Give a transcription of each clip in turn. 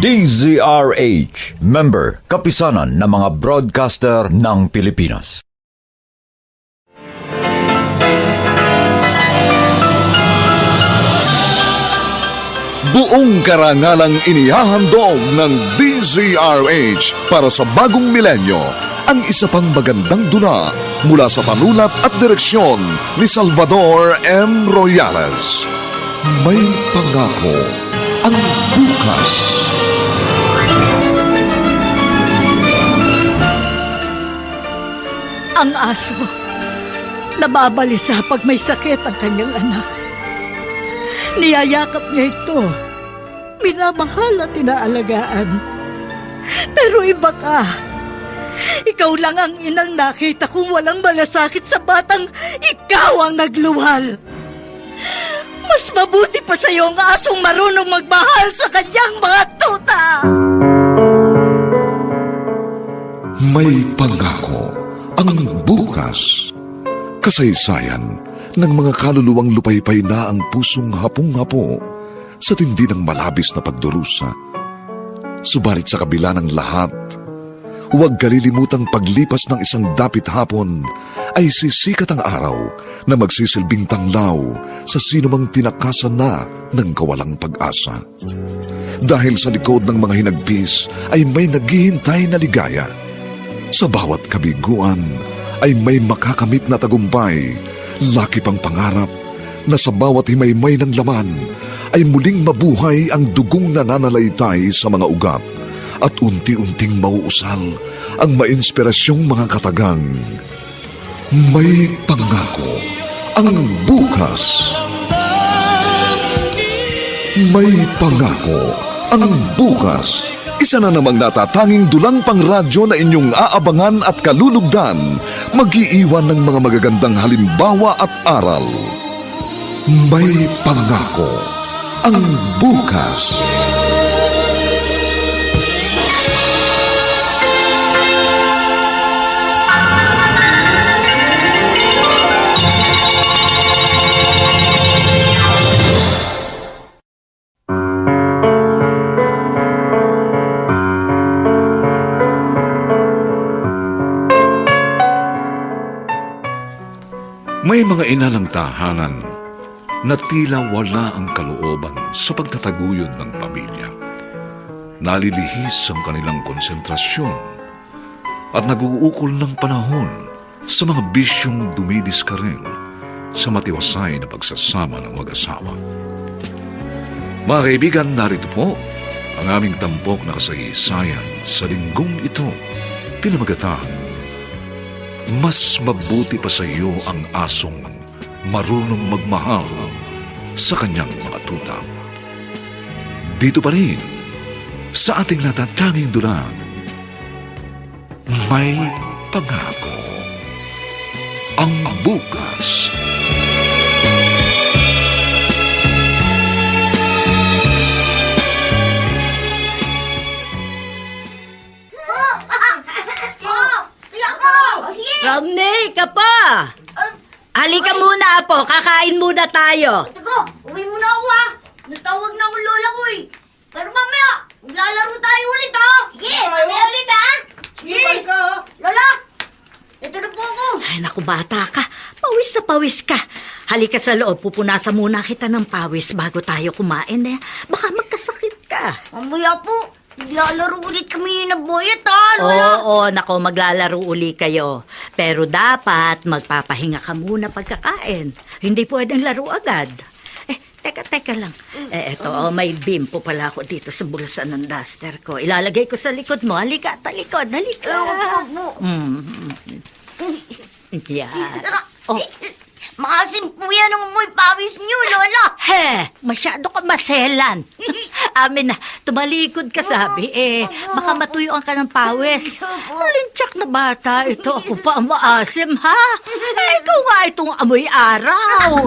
DZRH, member, kapisanan ng mga broadcaster ng Pilipinas. Buong karangalang inihahandog ng DZRH para sa bagong milenyo ang isa pang magandang dula mula sa panulat at direksyon ni Salvador M. Royales. May pangako ang bukas. Ang aso, nababalisa pag may sakit ang kanyang anak. Niyayakap niya ito, minamahal at inaalagaan. Pero iba ka. Ikaw lang ang inang nakita kong walang malasakit sa batang ikaw ang nagluwal. Mas mabuti pa sa'yo ang asong marunong magmahal sa kanyang mga tuta. May pangako ang bukas. Kasaysayan ng mga kaluluwang lupaypay na ang pusong hapong-hapo sa tindi ng malabis na pagdurusa. Subalit sa kabila ng lahat, huwag kalilimutang paglipas ng isang dapit hapon ay sisikat ang araw na magsisilbing tanglaw sa sinumang tinakasan na ng kawalang pag-asa. Dahil sa likod ng mga hinagpis ay may naghihintay na ligaya. Sa bawat kabiguan ay may makakamit na tagumpay, laki pang pangarap na sa bawat himaymay ng laman ay muling mabuhay ang dugong nananalaytay sa mga ugat at unti-unting mauusal ang mainspirasyong mga katagang. May pangako ang bukas. May pangako ang bukas. Isa na namang natatanging dulang pangradyo na inyong aabangan at kalulugdan, mag-iiwan ng mga magagandang halimbawa at aral. May pangako ang bukas. May mga ina ng tahanan na tila wala ang kalooban sa pagtataguyod ng pamilya. Nalilihis ang kanilang konsentrasyon at nag-uukol ng panahon sa mga bisyong dumidiskarel sa matiwasay na pagsasama ng mag-asawa. Mga kaibigan, narito po ang aming tampok na kasaysayan sa linggong ito, pinamagatan, mas mabuti pa sa iyo ang asong marunong magmahal sa kanyang mga tuta. Dito pa rin, sa ating natatanging dulang, may pangako ang bukas. Romney, ka pa! Halika muna, Apo. Kakain muna tayo. Teko, uwi muna ako Natawag na akong lola ko Pero mamaya, maglalaro tayo ulit Sige, mamaya ulit Sige, Lola! Ito na po ako. Ay, naku, bata ka. Pawis na pawis ka. Halika sa loob, pupunasan muna kita ng pawis bago tayo kumain Baka magkasakit ka. Mamaya po. Maglalaro ulit kami na boyet, Lola. Oo, nako, maglalaro uli kayo. Pero dapat magpapahinga ka muna pagkakain. Hindi pwedeng laro agad. Teka lang. Eto, may bimpo pala ako dito sa bulsa ng duster ko. Ilalagay ko sa likod mo. Halika, talikod, halika. Yan. Maasim po yan ang amoy pawis niyo, Lola. Masyado ka maselan. Amin na, tumalikod ka sabi. Baka matuyuan ka ng pawis. Lintsak na bata, ito ako pa ang maasim, ha? Ikaw nga itong amoy araw.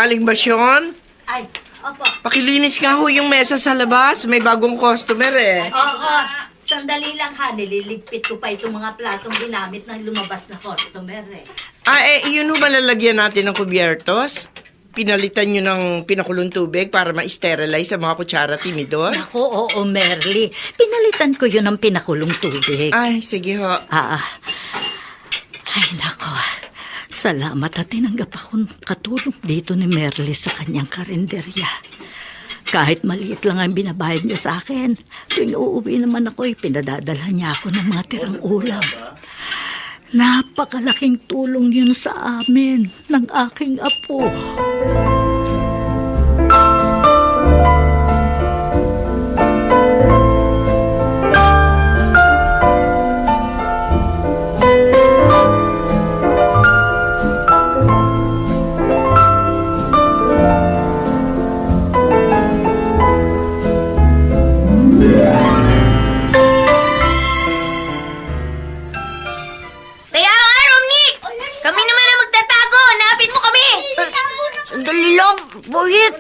Aling Basyon, Ay, opo. pakilinis nga ho yung mesa sa labas. May bagong customer eh. Oo. Sandali lang ha, nililigpit ko pa itong mga platong ginamit ng lumabas na customer eh. Yun ho ba lalagyan natin ng kubyertos? Pinalitan nyo ng pinakulong tubig para ma-sterilize sa mga kutsara tinidor? Ako, oo, Merly. Pinalitan ko yun ng pinakulong tubig. Ay, sige ho. Ay, nako. Salamat at tinanggap akong katulong dito ni Merly sa kanyang karinderya. Kahit maliit lang ang binabayad niya sa akin, tuwing uuwi naman ako, pinadadalhan niya ako ng mga tirang ulam. Napakalaking tulong yun sa amin ng aking apo. Kaya nga, Romnick! Kami naman ang magtatago! Hanapin mo kami! Sandali lang! Bakit?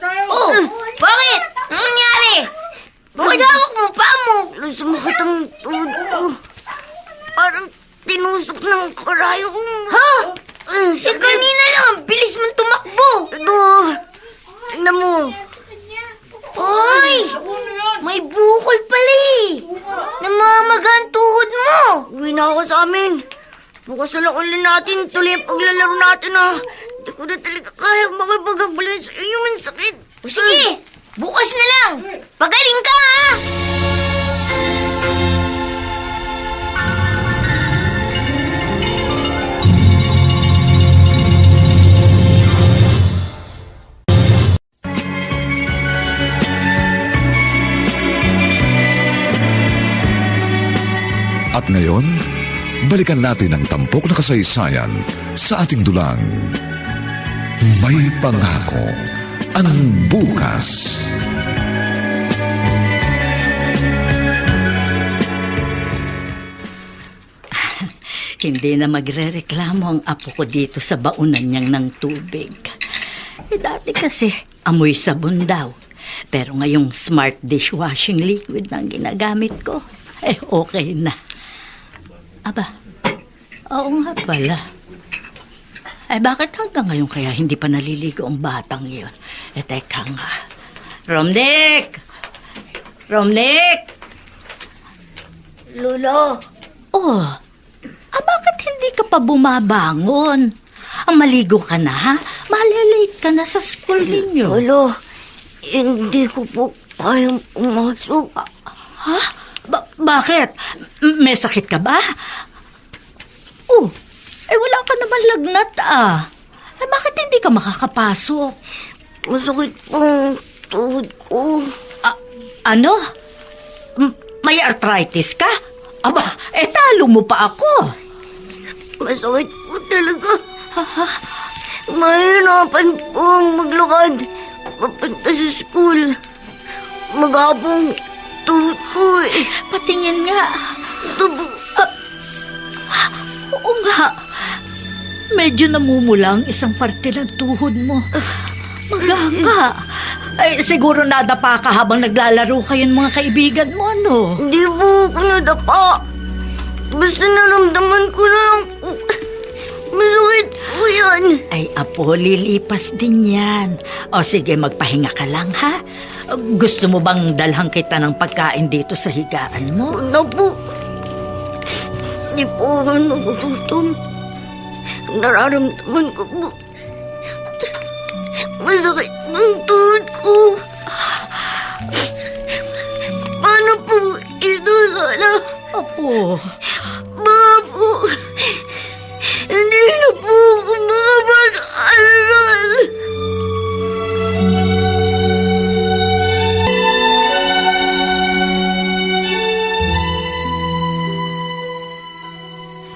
Bakit? Anong nangyari? Bakit hawak mo pa mo? Sumakit ang tuhod ko. Parang tinusok ng karayong. Ha? Kanina lang, ang bilis mong tumakbo. Ito, tingnan mo. Oy! May bukol pala eh. Namamaga ang tuhod mo. Uwi na ako sa amin. Bukas na lang ulit natin. Tuloy ang paglalaro natin Hindi ko na talaga kaya makipagabulay sa inyo. Ang sakit. Sige, bukas na lang. Pagaling ka At ngayon, balikan natin ang tampok na kasaysayan sa ating dulang. May pangako ang bukas. Hindi na magrereklamo ang apo ko dito sa baunan niyang ng tubig. Dati kasi amoy sabon daw. Pero ngayong smart dishwashing liquid na ang ginagamit ko, okay na. Aba, oo nga pala. Bakit hanggang ngayon kaya hindi pa naliligo ang batang yun? Teka nga. Romnick! Romnick! Lolo. Bakit hindi ka pa bumabangon? Maligo ka na, ha? Malilate ka na sa school ninyo. Lolo, hindi ko po kayang pumasok. Ha? Bakit? May sakit ka ba? Wala ka naman lagnat bakit hindi ka makakapasok? Masakit pang tuhod ko. Ano? May arthritis ka? Aba, talo mo pa ako. Masakit po talaga. Mahirapan po maglakad papunta sa school. Magabong tuhod ko Patingin nga. Ito po. Oo nga. Medyo namumula ang isang parte ng tuhod mo. Maganga. Siguro nadapa ka habang naglalaro kayong mga kaibigan mo, no? Hindi po ako nadapa. Basta naramdaman ko lang. Masakit po yan. Apo, lilipas din yan. Sige, magpahinga ka lang, ha? Gusto mo bang dalhan kita ng pagkain dito sa higaan mo? Wala po. Hindi po ako nagugutom. Nararamdaman ko po. Masakit ang tuhod ko. Paano po ito sana? Apo. Baka po, hindi na po ako makapag-aral.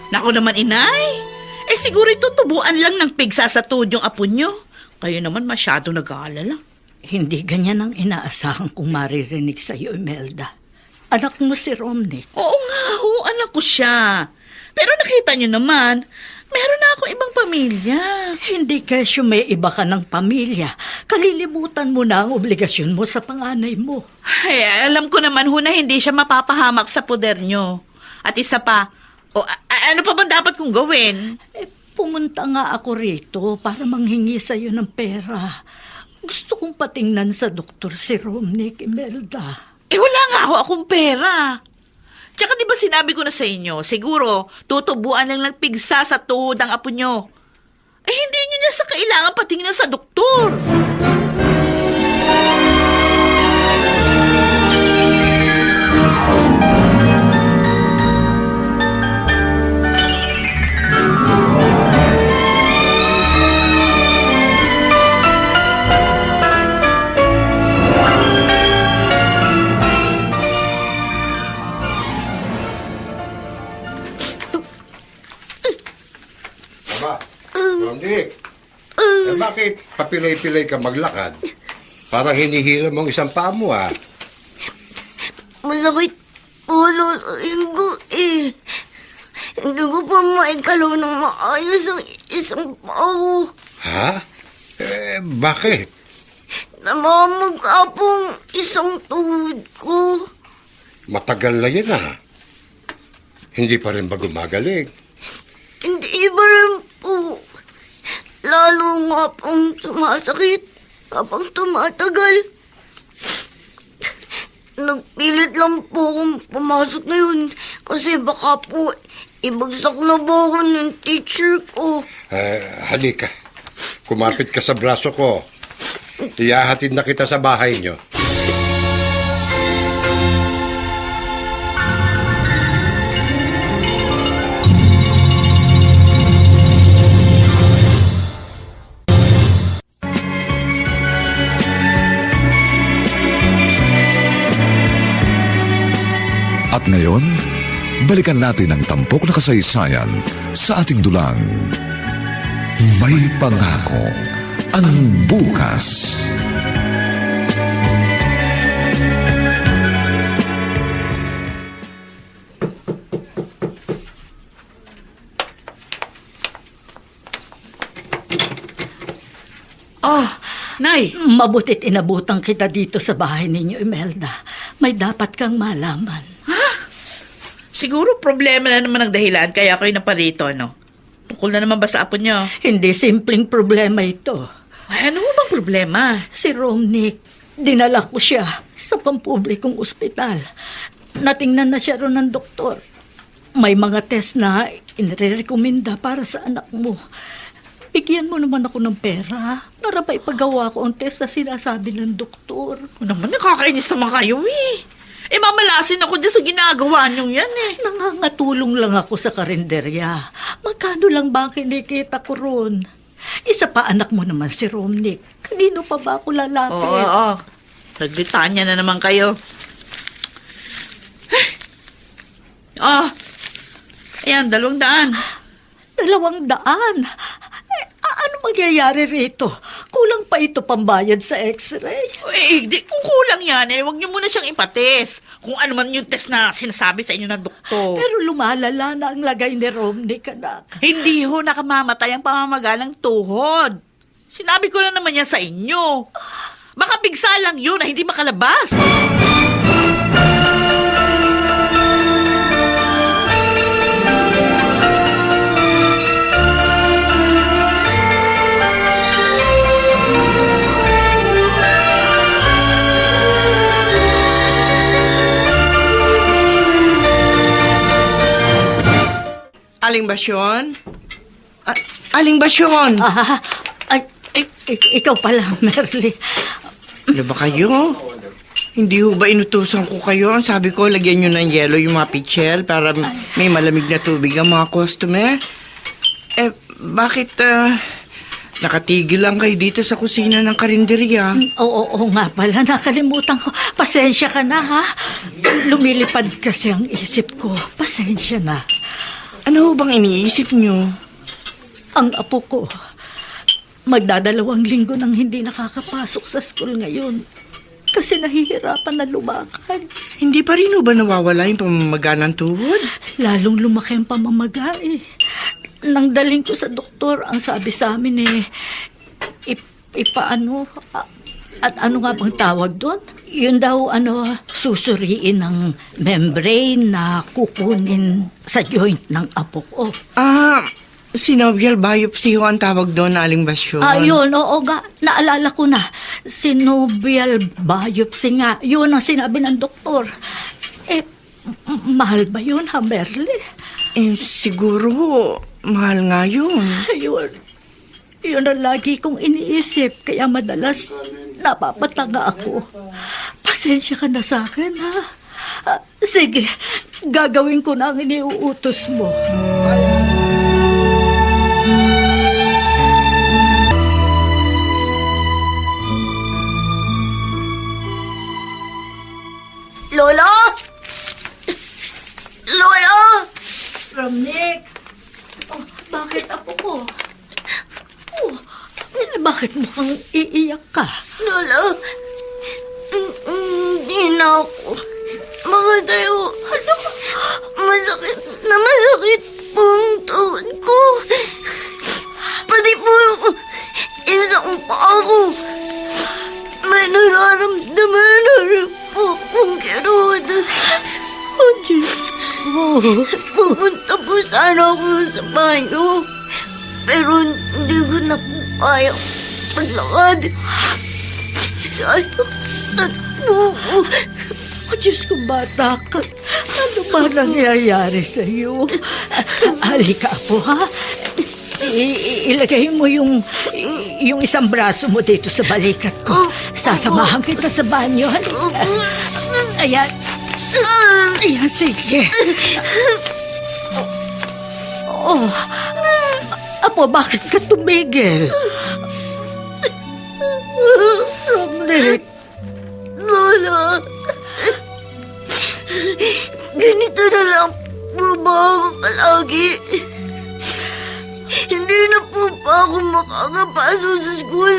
Naku naman, inay. Siguro tutubuan lang ng pigsa sa tuhod yung apo nyo. Kayo naman masyado nag-aalala. Hindi ganyan ang inaasahan kong maririnig sa iyo, Imelda. Anak mo si Romnick. Oo nga, anak ko siya. Pero nakita nyo naman, Meron na ako ibang pamilya. Hindi kesyo may iba ka ng pamilya. Kalilimutan mo na ang obligasyon mo sa panganay mo. Ay, alam ko naman ho na hindi siya mapapahamak sa poder nyo. At isa pa, ano pa bang dapat kong gawin? Pumunta nga ako rito para manghingi sa'yo ng pera. Gusto kong patingnan sa doktor si Romnick, Imelda. Wala nga ho akong pera. Tsaka di ba sinabi ko na sa inyo, siguro tutubuan lang pigsa sa tuhod ang apo nyo. Hindi nyo na sa kailangan patingnan sa doktor. Romnick, bakit papilay-pilay ka maglakad? Parang hinihila mong isang paa mo, ah. Masakit ulo ko eh. Hindi ko pa maikalaw ng maayos ang isang pao. Ha? Bakit? Namamagapong isang tuhod ko. Matagal na yan, ah. Hindi pa rin ba gumagaling? Hindi ba rin po. Lalo nga pong sumasakit habang tumatagal. Nagpilit lang po akong pumasok na yun kasi baka po ibagsak na ba ako ng teacher ko. Halika. Kumapit ka sa braso ko. Iyahatid na kita sa bahay niyo. At ngayon, balikan natin ang tampok na kasaysayan sa ating dulang. May pangako ang bukas. Oh, Nay. Mabutit inabutan kita dito sa bahay ninyo, Imelda. May dapat kang malaman. Siguro problema na naman ang dahilan kaya ako'y naparito, no? Tungkol na naman ba sa apo nyo? Hindi simpleng problema ito. Ay, ano bang problema? Si Romnick, dinala ko siya sa pampublikong ospital. Natingnan na siya ron ng doktor. May mga test na inirekomenda para sa anak mo. Bigyan mo naman ako ng pera para maipagawa ko ang test na sinasabi ng doktor. Naman, nakakainis naman kayo eh. Mamalasin ako dyan sa ginagawa niyong yan eh. Nangangatulong lang ako sa karinderya. Magkano lang ba ang kinikita ko ron? Isa pa anak mo naman si Romnick. Kanino pa ba ako lalapit? Oo. Naglitanya na naman kayo. Ayan, 200. 200? Ano mangyayari rito? Kulang pa ito pambayad sa x-ray. Kung kulang yan, huwag niyo muna siyang ipates. Kung ano man yung test na sinasabi sa inyo ng doktor. Pero lumalala na ang lagay ni Romnick, anak. Hindi ho nakamamatay ang pamamaga ng tuhod. Sinabi ko na naman yan sa inyo. Baka bigsa lang yun na hindi makalabas. Aling Basyon? Aling Basyon? Ikaw pala, Merly. Ano ba kayo? Hindi ho ba inutusan ko kayo? Ang sabi ko, lagyan nyo ng yelo yung mga pitchel para may malamig na tubig ang mga customer. Bakit nakatigil lang kayo dito sa kusina ng karinderya? Oo nga pala, nakalimutan ko. Pasensya ka na, ha? Lumilipad kasi ang isip ko. Pasensya na. Ano bang iniisip nyo? Ang apo ko, magdadalawang linggo nang hindi nakakapasok sa school ngayon kasi nahihirapan na lumakad. Hindi pa rin ba nawawala yung pamamaga ng tuhod? Lalong lumaki ang pamamaga eh. nang daling ko sa doktor, ang sabi sa amin ano nga bang tawag doon? Yun daw, susuriin ng membrane na kukunin sa joint ng apo ko. Synovial biopsy ho ang tawag doon, Aling Basyon. Yun, oo nga. Naalala ko na. Synovial biopsy nga. Yun ang sinabi ng doktor. Mahal ba yun, ha, Merle? Siguro, mahal nga yun. Yun ang lagi kong iniisip. Kaya madalas napapatanga ako. Pasensya ka na sa akin, ha? Sige, gagawin ko na ang iniuutos mo. Lolo? Lolo? Ramnik! Bakit apo ko? Bakit mukhang iiyak ka? Lolo? Hindi na ako makatayo. Ano? Masakit po ang tuhod ko. Pati po isang paa ko. May nararamdaman na rin po akong kirot. Diyos ko. Pupunta po sana ako sa banyo. Pero hindi ko na po kaya maglakad. Sasaktan po ako. Diyos ko, bata ka. Ano ba nangyayari sa'yo? Halika po, ha? Ilagay mo yung isang braso mo dito sa balikat ko. Sasamahan kita sa banyo. Ayan. Ayan, sige. Apo, bakit ka tumigil? Ramnik. Lola, ganito na lang po ba ako palagi? Hindi na po ba ako makakapasok sa school?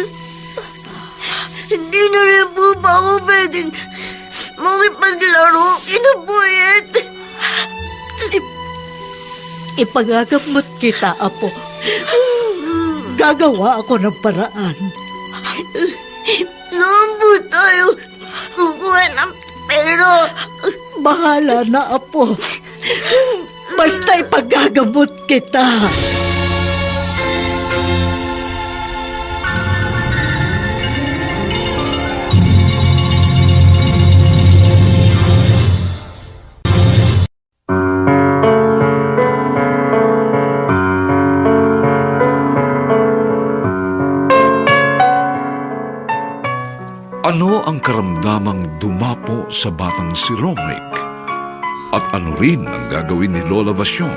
Hindi na rin po ba ako pwedeng makipaglaro kinabuhit? Ipagagamot kita, Apo. Gagawa ako ng paraan. Noon po tayo kukuha ng pera. Bahala na, Apo. Basta ipagagamot kita. Ano ang karamdamang dumapo sa batang si Romnick? At ano rin ang gagawin ni Lola Basyon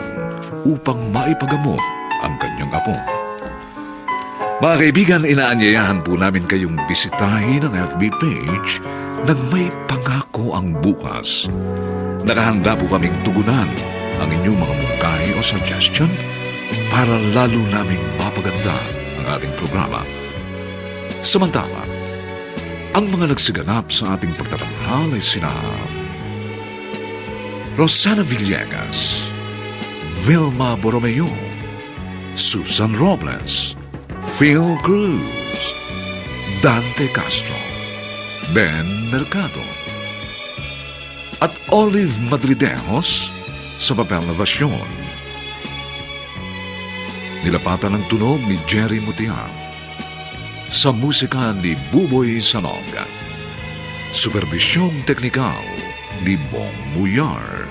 upang maipagamot ang kanyang apo? Mga kaibigan, inaanyayahan po namin kayong bisitahin ang FB page ng May Pangako ang Bukas. Nakahanda po kaming tugunan ang inyong mga mungkahi o suggestion para lalo naming mapaganda ang ating programa. Samantala, ang mga nagsiganap sa ating pagtatanghal ay sina Rosana Villegas, Vilma Borromeo, Susan Robles, Phil Cruz, Dante Castro, Ben Mercado, at Olive Madridejos sa papel na Basyon. Nilapatan ng tunog ni Jerry Mutiang. Sa musika ni Buboy Salonga. Superbisyong teknikal ni Bong Buyar.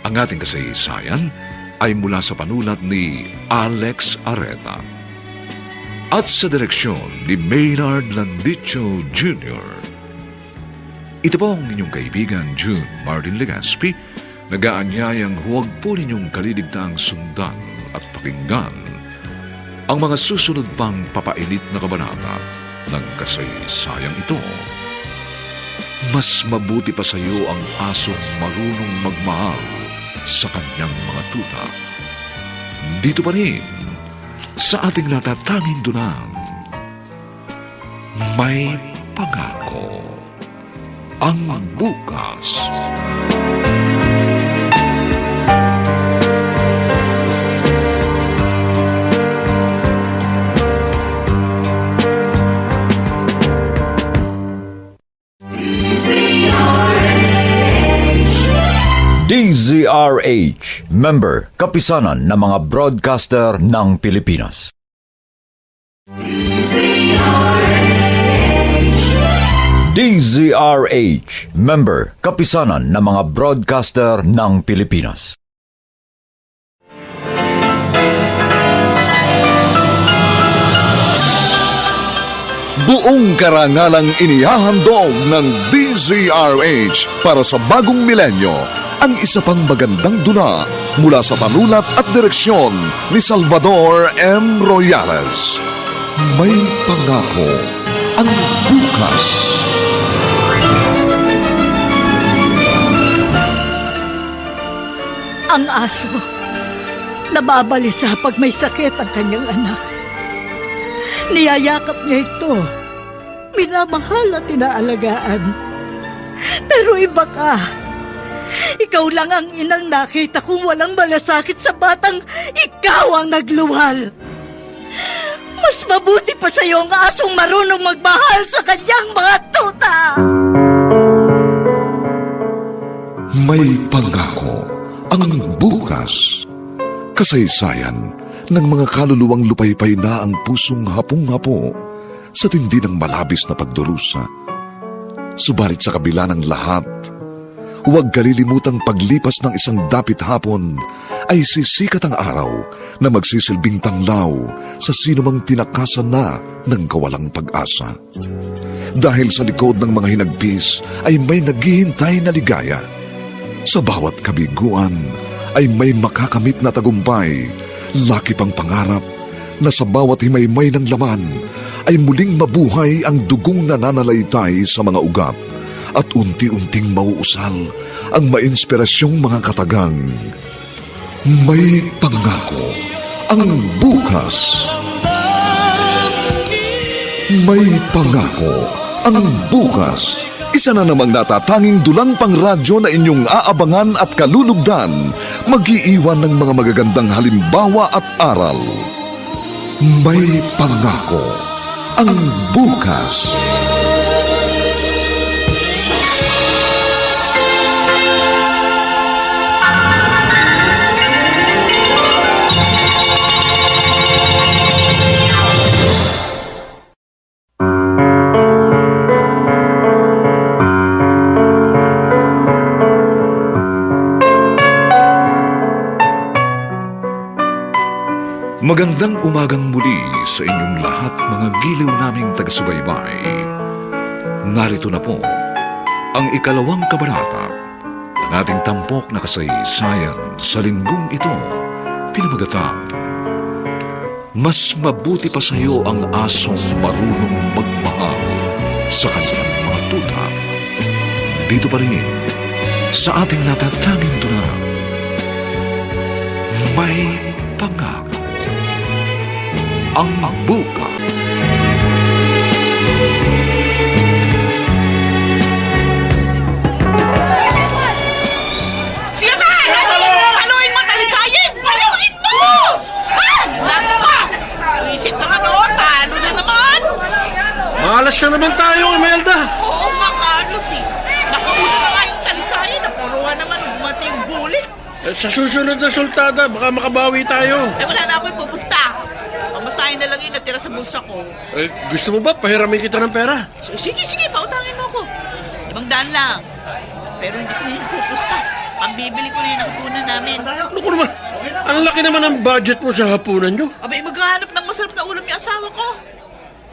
Ang ating kasaysayan ay mula sa panulat ni Alex Areta. At sa direksyon ni Maynard Landicho Jr. Ito po ang inyong kaibigan June Martin Legaspi, nag-aanyayang huwag po ninyong kaliligtaang sundan at pakinggan ang mga susunod pang papainit na kabanata ng kasaysayang ito. Mas mabuti pa sa iyo ang asong marunong magmahal sa kanyang mga tuta. Dito pa rin, sa ating natatanging dunang, May Pangako ang Bukas. DZRH, member, kapisanan ng mga broadcaster ng Pilipinas. DZRH, member, kapisanan ng mga broadcaster ng Pilipinas. Buong karangalang inihahandog ng DZRH para sa bagong milenyo ang isa pang magandang dula mula sa panulat at direksyon ni Salvador M. Royales. May pangako ang bukas. Ang aso, nababalisa pag may sakit ang kanyang anak. Niyayakap niya ito, minamahal at inaalagaan. Pero iba ka. Ikaw lang ang inang nakita kong walang malasakit sa batang ikaw ang nagluwal. Mas mabuti pa sa'yo ang asong marunong magmahal sa kanyang mga tuta. May pangako ang bukas. Kasaysayan ng mga kaluluwang lupaypay na ang pusong hapong-hapo sa tindi ng malabis na pagdurusa. Subalit sa kabila ng lahat, huwag kalilimutang paglipas ng isang dapit hapon ay sisikat ang araw na magsisilbing tanglaw sa sinumang tinakasan na ng kawalang pag-asa. Dahil sa likod ng mga hinagpis ay may naghihintay na ligaya. Sa bawat kabiguan ay may makakamit na tagumpay. Laki pang pangarap na sa bawat himaymay ng laman ay muling mabuhay ang dugong nananalaytay sa mga ugat at unti-unting mauusal ang mainspirasyong mga katagang. May pangako ang bukas. May pangako ang bukas. Isa na namang natatanging dulang pangradyo na inyong aabangan at kalulugdan, mag-iiwan ng mga magagandang halimbawa at aral. May pangako ang bukas. Magandang umagang muli sa inyong lahat, mga giliw naming taga-subaybay. Narito na po ang ikalawang kabanata ng ating tampok na kasaysayan sa linggong ito, pinamagatang Mas Mabuti Pa Sa'yo Ang Asong Marunong Magmahal sa Kanyang Mga Tuta. Dito pa rin sa ating natatanging dula, May Pangako ang bukas. Siya ba? Paluin mo, talisayin! Paluin mo! Ha? Naku ka! Isip naman noon, talo na naman! Malas na naman tayo, Imelda. Oo nga, Carlos eh. Nakauna na nga yung talisayin, napuruan naman nung dumating yung bulit. Sa susunod na sultada, baka makabawi tayo. Wala na ako ipupusta. Pamasahin na lang yun natira sa bulsa ko. Gusto mo ba pahiramin kita ng pera? Sige, pautangin mo ako. 500 lang. Pero hindi ko na yun pupusta. Pambibili ko na yung hapunan namin. Ano ko naman? Ang laki naman ang budget mo sa hapunan nyo. Abay, maghahanap ng masarap na ulam yung asawa ko.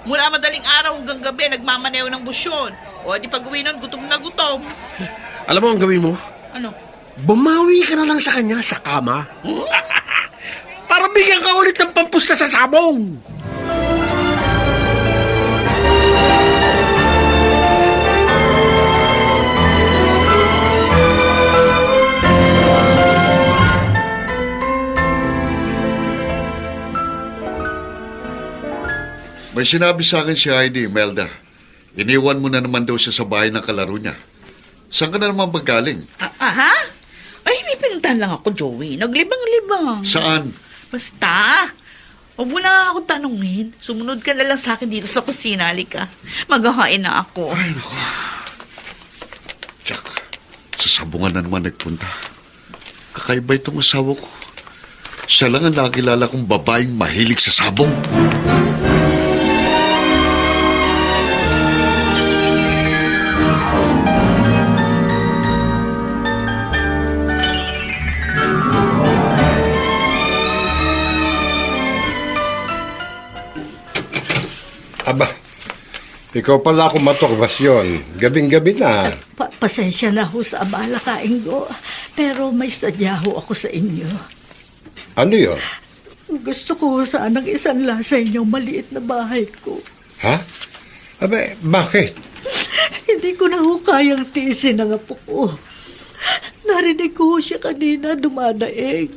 Mula madaling araw hanggang gabi, nagmamaneho ng busyon. O di pag uwi nun, gutom na gutom. Alam mo ang gawin mo? Ano? Bumawi ka na lang sa kanya sa kama. Para bigyan ka ulit ng pampusta sa sabong. May sinabi sa akin si Heidi, Imelda. Iniwan mo na naman daw siya sa bahay ng kalaro niya. Saan ka na naman magaling? Ha? Ay, may pinuntahan lang ako, Joey. Naglibang-libang. Saan? Basta. Huwag mo na akong tanungin. Sumunod ka na lang sa akin dito sa kusina. Halika. Maghahain na ako. Ay, naku. Jack, sa sabungan na naman nagpunta. Kakaiba itong asawa ko. Siya lang ang nakilala kong babaeng mahilig sa sabong. Aba, ikaw pala ako maturbasyon. Gabing-gabi na. Pasensya na ho sa abala, Kaingo. Pero may sadya ho ako sa inyo. Ano yun? Gusto ko sanang isanla sa inyong maliit na bahay ko. Ha? Aba, bakit? Hindi ko na ho kayang tiisin ang apo ko. Narinig ko siya kanina dumadaig.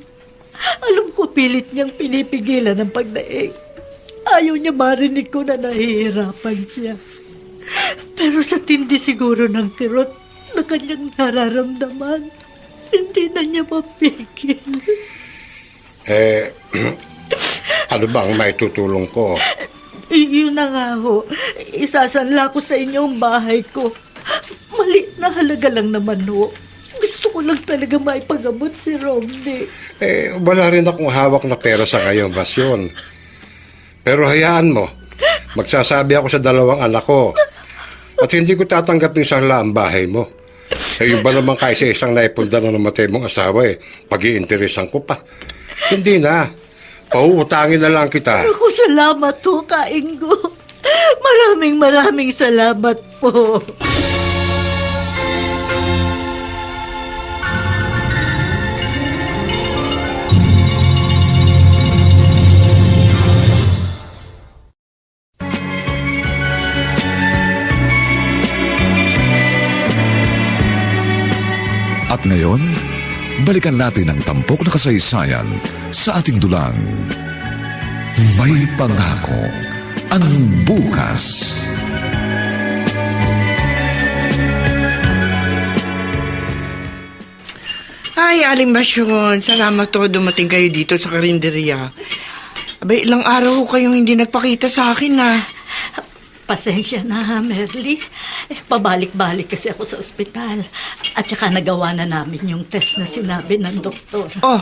Alam ko pilit niyang pinipigilan ang pagdaig. Ayaw niya marinig ko na nahihirapan siya. Pero sa tindi siguro ng kirot na kanyang nararamdaman, hindi na niya mapigil. Ano bang may tutulong ko? Iyon na nga ho. Isasanla ko sa inyong bahay ko. Maliit na halaga lang naman ho. Gusto ko lang talaga maipagamot si Romney. Wala rin akong hawak na pera sa ngayong basyon. Pero hayaan mo, magsasabi ako sa dalawang anak ko. At hindi ko tatanggapin sanla ang bahay mo. Yung ba naman kaysa isang naipunda na namatay mong asawa pag-iinteresan ko pa. Hindi na. Pauutangin na lang kita. Ako, salamat ho, Kaingo. Maraming salamat po. At ngayon, balikan natin ang tampok na kasaysayan sa ating dulang. May pangako ang bukas. Ay, Aling Basyon, salamat to dumating kayo dito sa karinderya. Abay, ilang araw ko kayong hindi nagpakita sa akin na. Pasensya na ha, Merly. Pabalik-balik kasi ako sa ospital. At saka nagawa na namin yung test na sinabi ng doktor. Oh,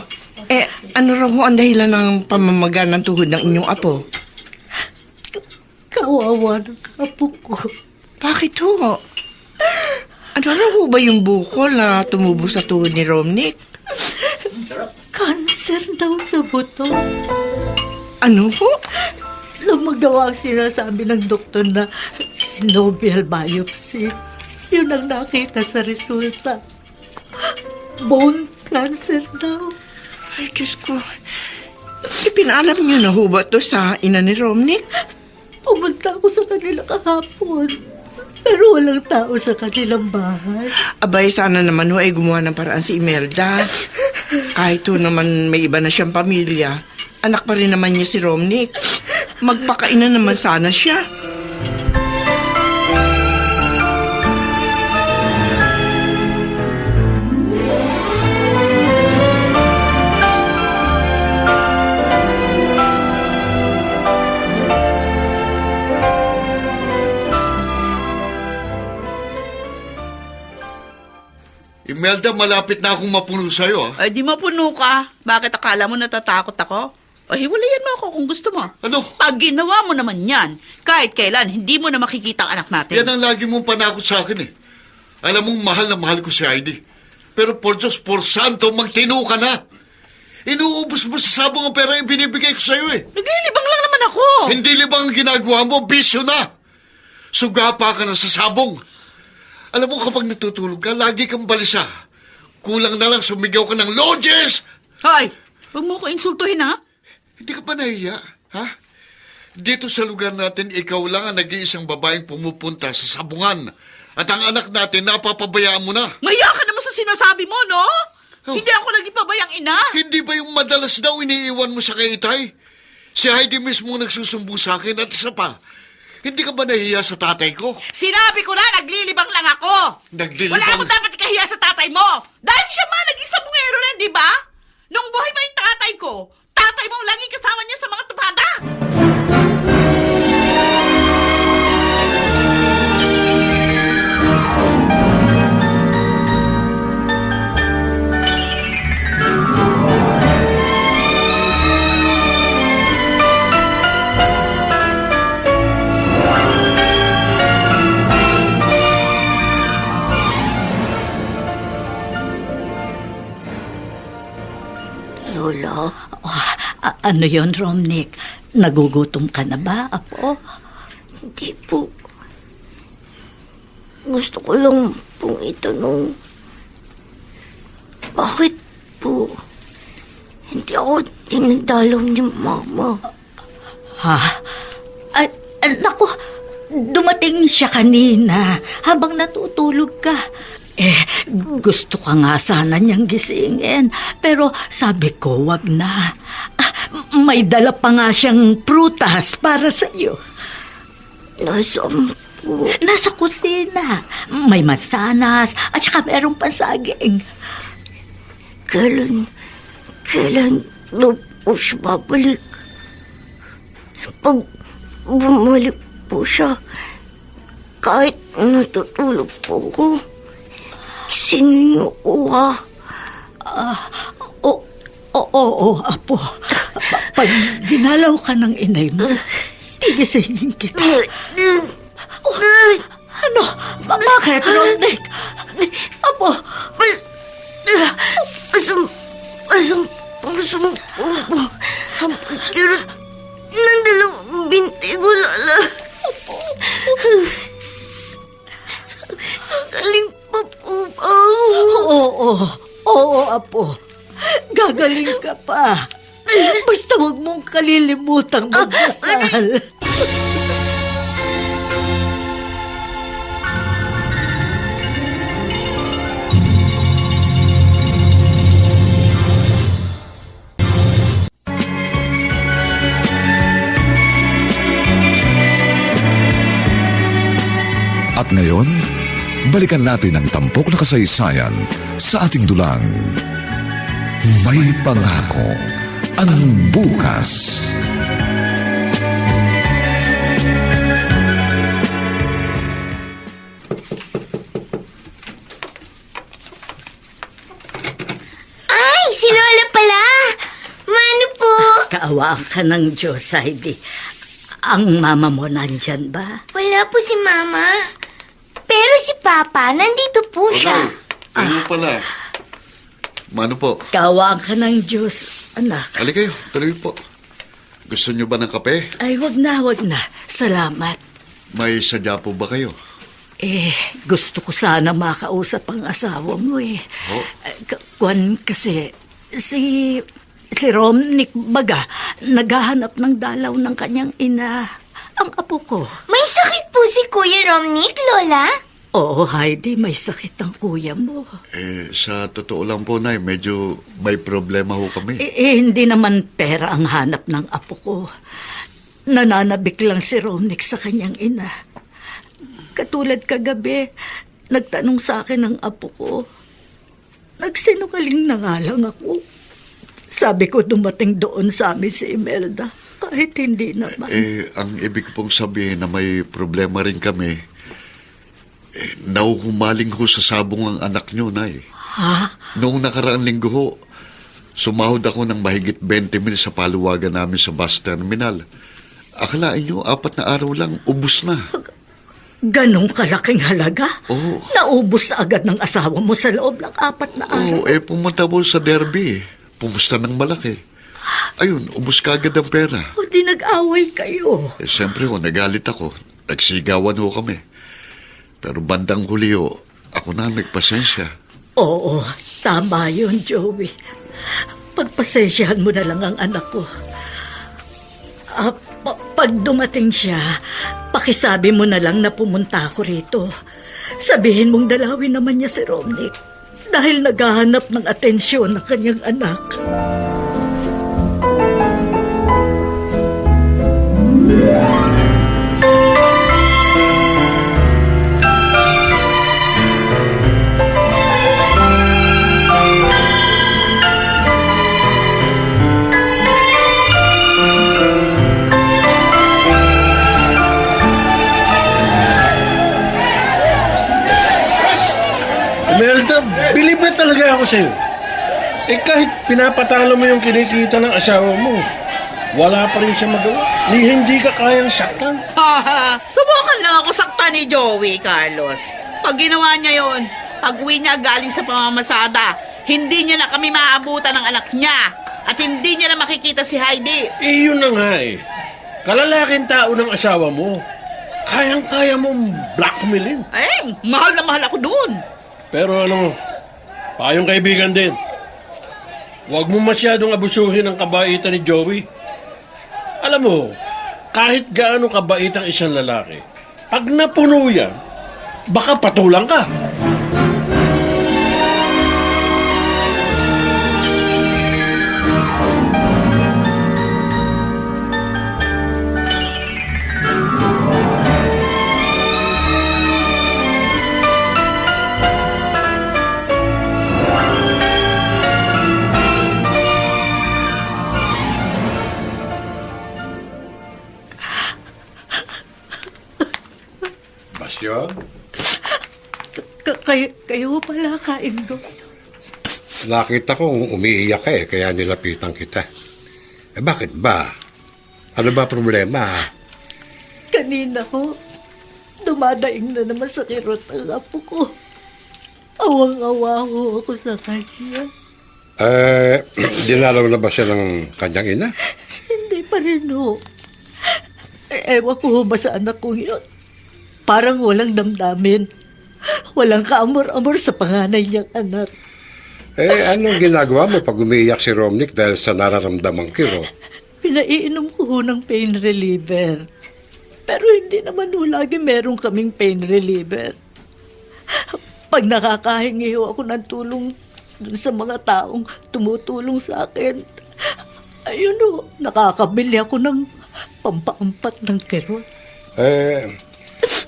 ano raw ho ang dahilan ng pamamaga ng tuhod ng inyong apo? Kawawa ng apo ko. Bakit ho? Ano raw ho ba yung bukol na tumubo sa tuhod ni Romnick? Cancer daw sa buto. Ano ho? Lumagawa ang sinasabi ng doktor na synovial biopsy. Yun ang nakita sa resulta. Bone cancer daw. Ay, Diyos ko. Ipinaalam niyo na ho ba to sa ina ni Romnick? Pumunta ako sa kanila kahapon. Pero walang tao sa kanilang bahay. Abay, sana naman ho ay gumawa ng paraan si Imelda. Kahit ho naman may iba na siyang pamilya, anak pa rin naman niya si Romnick. Magpakaina naman sana siya. Imelda, malapit na akong mapuno sa'yo. Ay, di mapuno ka. Bakit akala mo natatakot ako? O hiwalayan mo ako kung gusto mo. Ano? Pag ginawa mo naman yan, kahit kailan, hindi mo na makikita ang anak natin. Yan ang lagi mong panakot sa akin Alam mong mahal na mahal ko si Heidi. Pero por Diyos, por Santo, magtino ka na. Inuubos mo sa sabong ang pera yung binibigay ko sa'yo Naglilibang lang naman ako. Hindi libang ang ginagawa mo, bisyo na. Sugapa ka na sa sabong. Alam mo, kapag natutulog ka, lagi kang balisa. Kulang na lang sumigaw ka ng lodges! Hoy, huwag mo ko insultuhin, ha? Hindi ka ba nahiya, ha? Dito sa lugar natin, ikaw lang ang nag-iisang babaeng pumupunta sa sabungan. At ang anak natin, napapabayaan mo na. Maya ka naman sa sinasabi mo, no? Oh. Hindi ako naging pabayang ina. Hindi ba yung madalas daw iniiwan mo sa kay Itay? Si Heidi mismo nagsusumbong sa akin at isa pa. Hindi ka ba nahiya sa tatay ko? Sinabi ko na, naglilibang lang ako. Naglilibang? Wala akong dapat ikahiya sa tatay mo. Dahil siya man, naging sabungero rin, di ba? Nung buhay ba yung tatay ko, tatay mong laging kasama niya sa mga tupada. Lola? Ano yon, Romnick? Nagugutom ka na ba, Apo? Hindi po. Gusto ko lang pong itanong. Bakit po hindi ako dinadalaw ni Mama? Ha? Naku, dumating siya kanina habang natutulog ka. Gusto ka nga sana niyang gisingin, pero sabi ko, wag na. May dala pa nga siyang prutas para sa iyo. Nasaan po? Nasa kusina. May mansanas at saka merong pasaging. Kailan na po siya babalik? Pag bumalik po siya, kahit natutulog po ko, singin niyo ko, ha? Oo, Apo. Pag ginalaw ka ng inay mo, tigisingin kita. Ano? Bakit, Rodnick? Apo? Asang puso mo po. Ang pagkirot ng dalawang binti ko, Lola. Galing pa po ba? Oo, Apo. Gagaling ka pa. Basta huwag mong kalilimutang magdasal. At ngayon, balikan natin ang tampok na kasaysayan sa ating dulang. May pangako ang bukas. Ay, si Lola pala. Mano po? Kaawaan ka ng Diyos, Heidi. Ang mama mo nandyan ba? Wala po si Mama. Pero si Papa, nandito po siya. Ano pala? Mano po? Kaawaan ka ng Diyos, anak. Halika kayo, tuloy po. Gusto niyo ba ng kape? Ay, wag na. Salamat. May sadya po ba kayo? Gusto ko sana makausap ang asawa mo Oh? Kwan kasi, si Romnick baga, naghahanap ng dalaw ng kanyang ina. Ang apo ko. May sakit po si Kuya Romnick, Lola? Oo, Heidi, may sakit ang kuya mo. Sa totoo lang po, Nay, medyo may problema ho kami. Hindi naman pera ang hanap ng apo ko. Nananabik lang si Romnick sa kanyang ina. Katulad kagabi, nagtanong sa akin ng apo ko. Nagsinungaling na nga lang ako. Sabi ko dumating doon sa amin si Imelda, kahit hindi naman. Ang ibig pong sabihin na may problema rin kami, nauhumaling ho sa sabong ang anak nyo, Nay. Ha? Noong nakaraang linggo ho, sumahod ako ng mahigit 20 mil sa paluwagan namin sa bus terminal. Akalain nyo, 4 na araw lang, ubus na. Ganong kalaking halaga? Oo. Naubos na agad ng asawa mo sa loob ng 4 na araw? Oo, pumunta mo sa derby. Pumusta ng malaki. Ayun, ubus ka agad ang pera. O di nag-away kayo? Siyempre ho, nagalit ako. Nagsigawan ho kami. Pero bandang huli ho, ako na nagpasensya. Oo, tama yun, Joey. Pagpasensyahan mo na lang ang anak ko. Pag dumating siya, pakisabi mo na lang na pumunta ako rito. Sabihin mong dalawin naman niya si Romnick dahil naghahanap ng atensyon ng kanyang anak. Imelda, bilib na talaga ako sa'yo. Kahit pinapatalo mo yung kinikita ng asawa mo, wala pa rin siya magawa. Hindi ka kayang saktan. Subukan lang ako saktan ni Joey, Carlos. Pag ginawa niya yon, pag uwi niya galing sa pamamasada, hindi niya na kami maabutan ng anak niya. At hindi niya na makikita si Heidi. Yun na nga eh. Kalalaking tao ng asawa mo. Kayang-kaya mong blackmailin. Mahal na mahal ako doon. Pero payong kaibigan din. Huwag mo masyadong abusuhin ang kabaitan ni Joey. Alam mo, kahit gaano kabait ang isang lalaki, pag napuno yan, baka patulang ka. Basyon? Kayo pala, Kaingo. Nakita kong umiiyak ka kaya nilapitan kita. Bakit ba? Ano ba problema? Kanina ho, dumadaing na naman sa kirot ang apo ko. Awang-awa ho ako sa kanya. Dinalaw na ba siya ng kanyang ina? Hindi pa rin ho. Ewan ko ho ba sa anak ko yun? Parang walang damdamin. Walang kaamor-amor sa panganay niyang anak. Anong ginagawa mo pag umiiyak si Romnick dahil sa nararamdamang kirot? Pinaiinom ko ho ng pain reliever. Pero hindi naman ho lagi meron kaming pain reliever. Pag nakakahingi ho ako ng tulong dun sa mga taong tumutulong sa akin, ayun ho, nakakabili ako ng pampaampat ng kirot.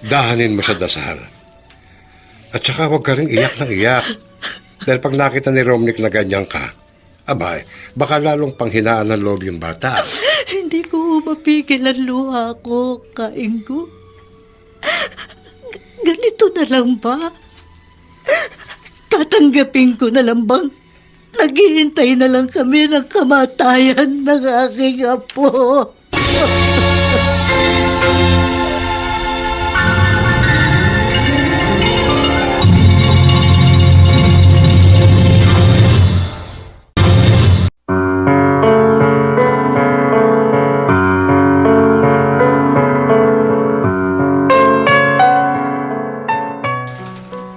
Dahanin mo sa dasal. At saka huwag ka rin iyak ng iyak. Dahil pag nakita ni Romnick na ganyan ka, baka lalong panghinaan ng loob yung bata. Hindi ko mapigil ang luha ko, Kaingo. Ganito na lang ba? Tatanggapin ko na lang bang naghihintay na lang kami ng kamatayan ng aking apo?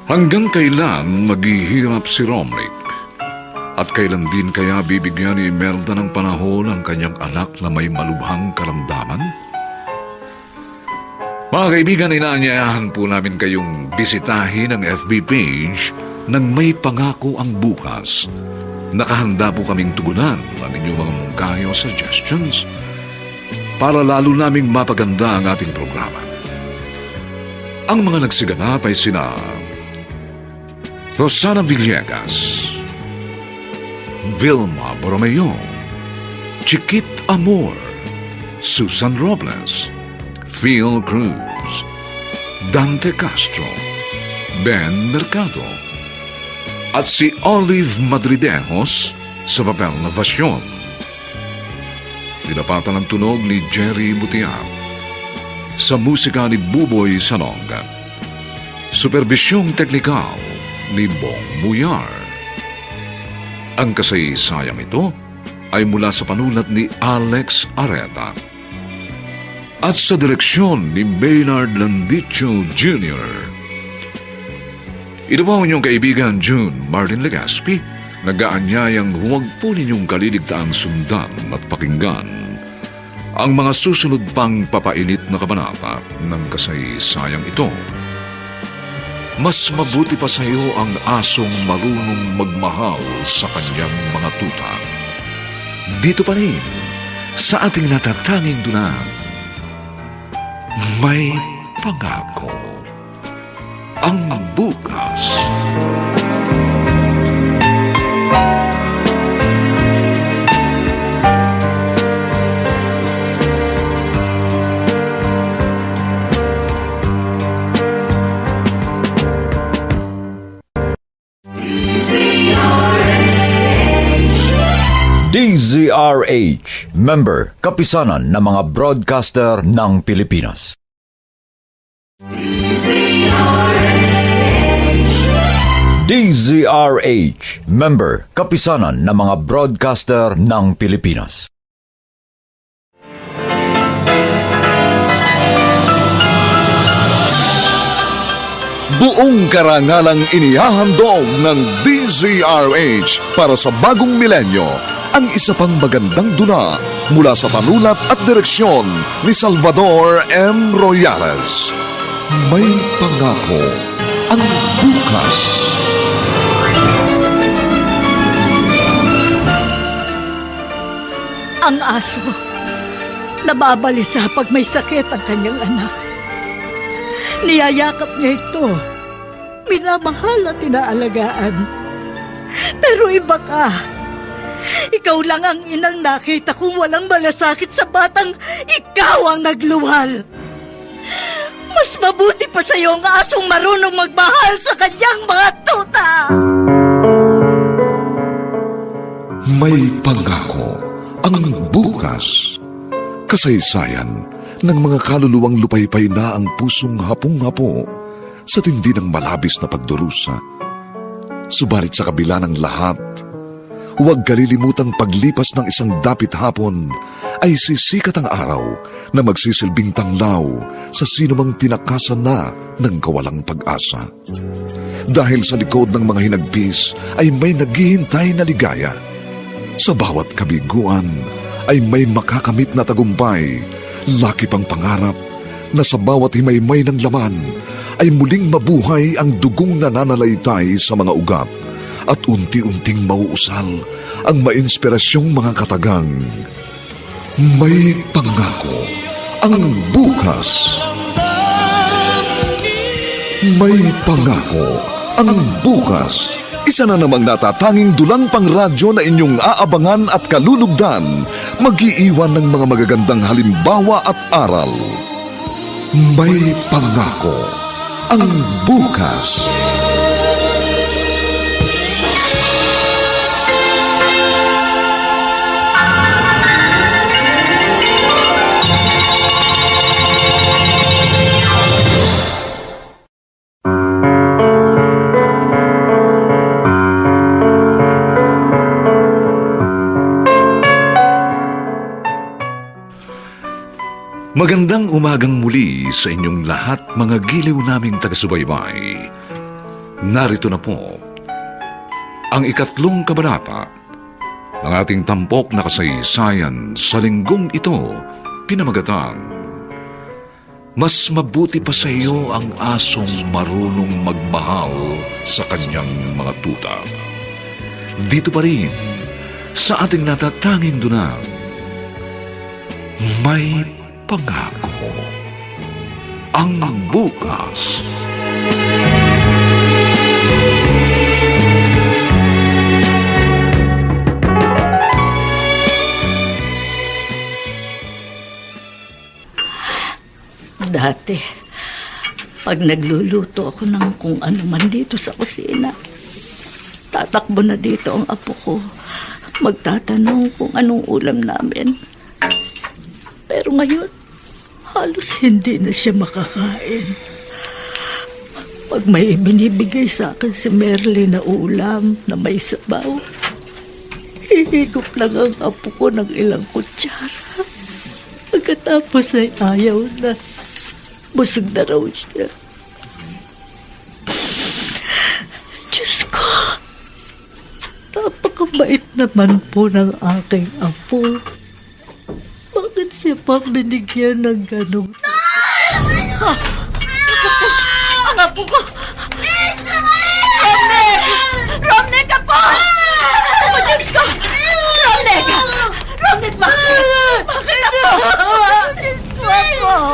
Hanggang kailan maghihirap si Romnick? At kailan din kaya bibigyan ni Imelda ng panahon ang kanyang anak na may malubhang karamdaman? Mga kaibigan, inaanyayahan po namin kayong bisitahin ang FB page ng May Pangako ang Bukas. Nakahanda po kaming tugunan ang inyong mga mungkahi o suggestions para lalo naming mapaganda ang ating programa. Ang mga nagsiganap ay sina Rosana Villegas, Vilma Borromeo, Chiquit Amor, Susan Robles, Phil Cruz, Dante Castro, Ben Mercado, at si Olive Madridejos sa papel na Vasyon. Dinapatan ng tunog ni Jerry Butian. Sa musika ni Buboy Sanog. Superbisyong teknikal ni Bong Buyar. Ang kasaysayang ito ay mula sa panulat ni Alex Areta at sa direksyon ni Maynard Landicho Jr. Ito po ang inyong kaibigan June Martin Legaspi, nag-aanyayang huwag po ninyong kaliligtaang sundan at pakinggan ang mga susunod pang papainit na kabanata ng kasaysayang ito. Mas mabuti pa sa iyo ang asong marunong magmahal sa kanyang mga tuta. Dito pa rin, sa ating natatanging dunang, May Pangako ang Bukas. DZRH, member, kapisanan ng mga broadcaster ng Pilipinas. DZRH, member, kapisanan ng mga broadcaster ng Pilipinas. Buong karangalang inihahandog ng DZRH para sa bagong milenyo ang isa pang magandang dula mula sa panulat at direksyon ni Salvador M. Royales. May pangako ang bukas. Ang aso, nababalisa pag may sakit ang kanyang anak. Niyayakap niya ito, minamahal at inaalagaan. Pero iba ka. Ikaw lang ang inang nakita kong walang malasakit sa batang ikaw ang nagluwal. Mas mabuti pa sa iyo ang asong marunong magmahal sa kanyang mga tuta. May pangako ang bukas. Kasaysayan ng mga kaluluwang lupaypay na ang pusong hapong-hapo sa tindi ng malabis na pagdurusa. Subalit sa kabila ng lahat, huwag kalilimutang paglipas ng isang dapit hapon ay sisikat ang araw na magsisilbing tanglaw sa sinumang tinakasan na ng kawalang pag-asa. Dahil sa likod ng mga hinagpis ay may naghihintay na ligaya. Sa bawat kabiguan ay may makakamit na tagumpay. Laki pang pangarap na sa bawat himaymay ng laman ay muling mabuhay ang dugong nananalaytay sa mga ugat at unti-unting mauusal ang mainspirasyong mga katagang. May pangako ang bukas. May pangako ang bukas. Isa na namang natatanging dulang pangradyo na inyong aabangan at kalulugdan, mag-iiwan ng mga magagandang halimbawa at aral. May pangako ang bukas. Magandang umagang muli sa inyong lahat, mga giliw naming taga-subaybay. Narito na po ang 3 kabanata ng ating tampok na kasaysayan sa linggong ito, pinamagatang Mas mabuti pa sa iyo ang asong marunong magmahal sa kanyang mga tuta. Dito pa rin sa ating natatanging dunang, may pangako ang bukas. Dati, pag nagluluto ako ng kung ano man dito sa kusina, tatakbo na dito ang apo ko, magtatanong kung anong ulam namin. Pero ngayon, halos hindi na siya makakain. Pag may binibigay sa akin si Merly na ulam na may sabaw, hihigop lang ang apo ko ng ilang kutsara. Pagkatapos ay ayaw na. Busog na raw siya. Diyos ko, napakabait naman po ng aking apo. Bakit siya pa binigyan ng ganong ang apo ko! Romnek! Romnek ka po! Oh, Diyos ko! Romnek! Romnek, bakit? Bakit ako? Diyos ko po!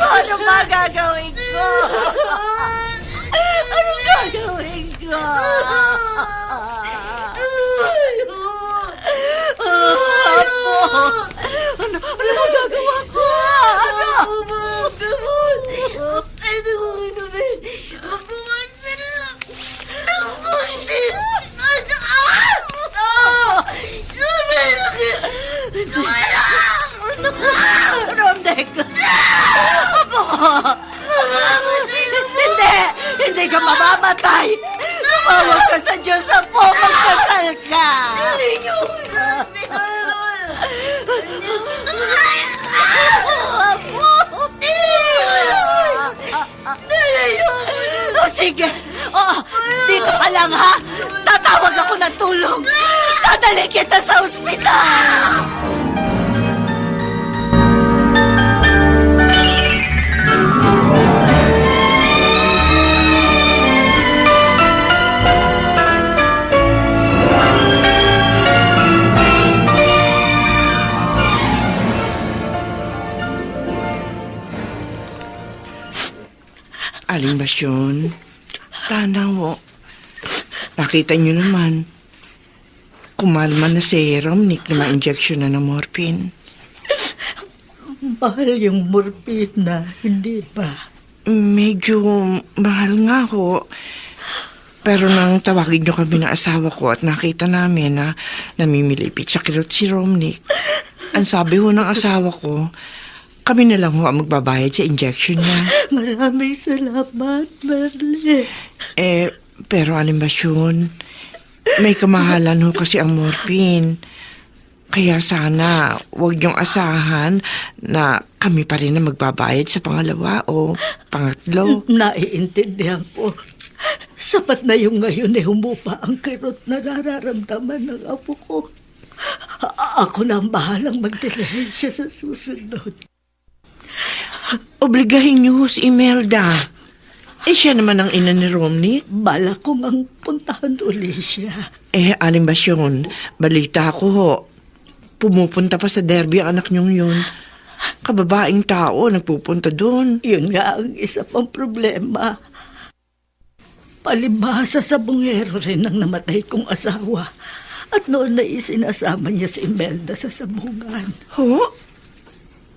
Ano ba gagawin ko? Ano gagawin ko? Ano magagawa ko? Ano ko inumin? Magbuwasan lang. Magbuwasan. Romnek! Apo ko! tulong. Dadali kita sa ospital! Aling Basyon, tanaw. Nakita niyo naman, kumalma na si Romnick na ma-injection na ng morphine. Mahal yung morphine na, hindi ba? Medyo mahal nga ho. Pero nang tawagin niyo kami ng asawa ko at nakita namin na namimilipit sa kirot si Romnick, ang sabi ho ng asawa ko, kami na lang ho ang magbabayad sa injection niya. Maraming salamat, Merle. Pero Aling Basyon, may kamahalan ho kasi ang morphine. Kaya sana huwag niyong asahan na kami pa rin na magbabayad sa pangalawa o pangatlo. Naiintindihan ko. Sapat na yung ngayon humupa ang kirot na nararamdaman ng apo ko. Ako na ang bahalang magdilehensya sa susunod. Obligahin niyo si Imelda. Siya naman ang ina ni Romnick. Bala ko mang puntahan uli siya. Aling Basyon, balita ko ho. Pumupunta pa sa Derby ang anak niyong yun. Kababaeng tao nagpupunta doon. Yun nga ang isa pang problema. Palibhasa sa bungero rin ang namatay kong asawa. At noon na isinasama niya si Imelda sa sabungan. Ho?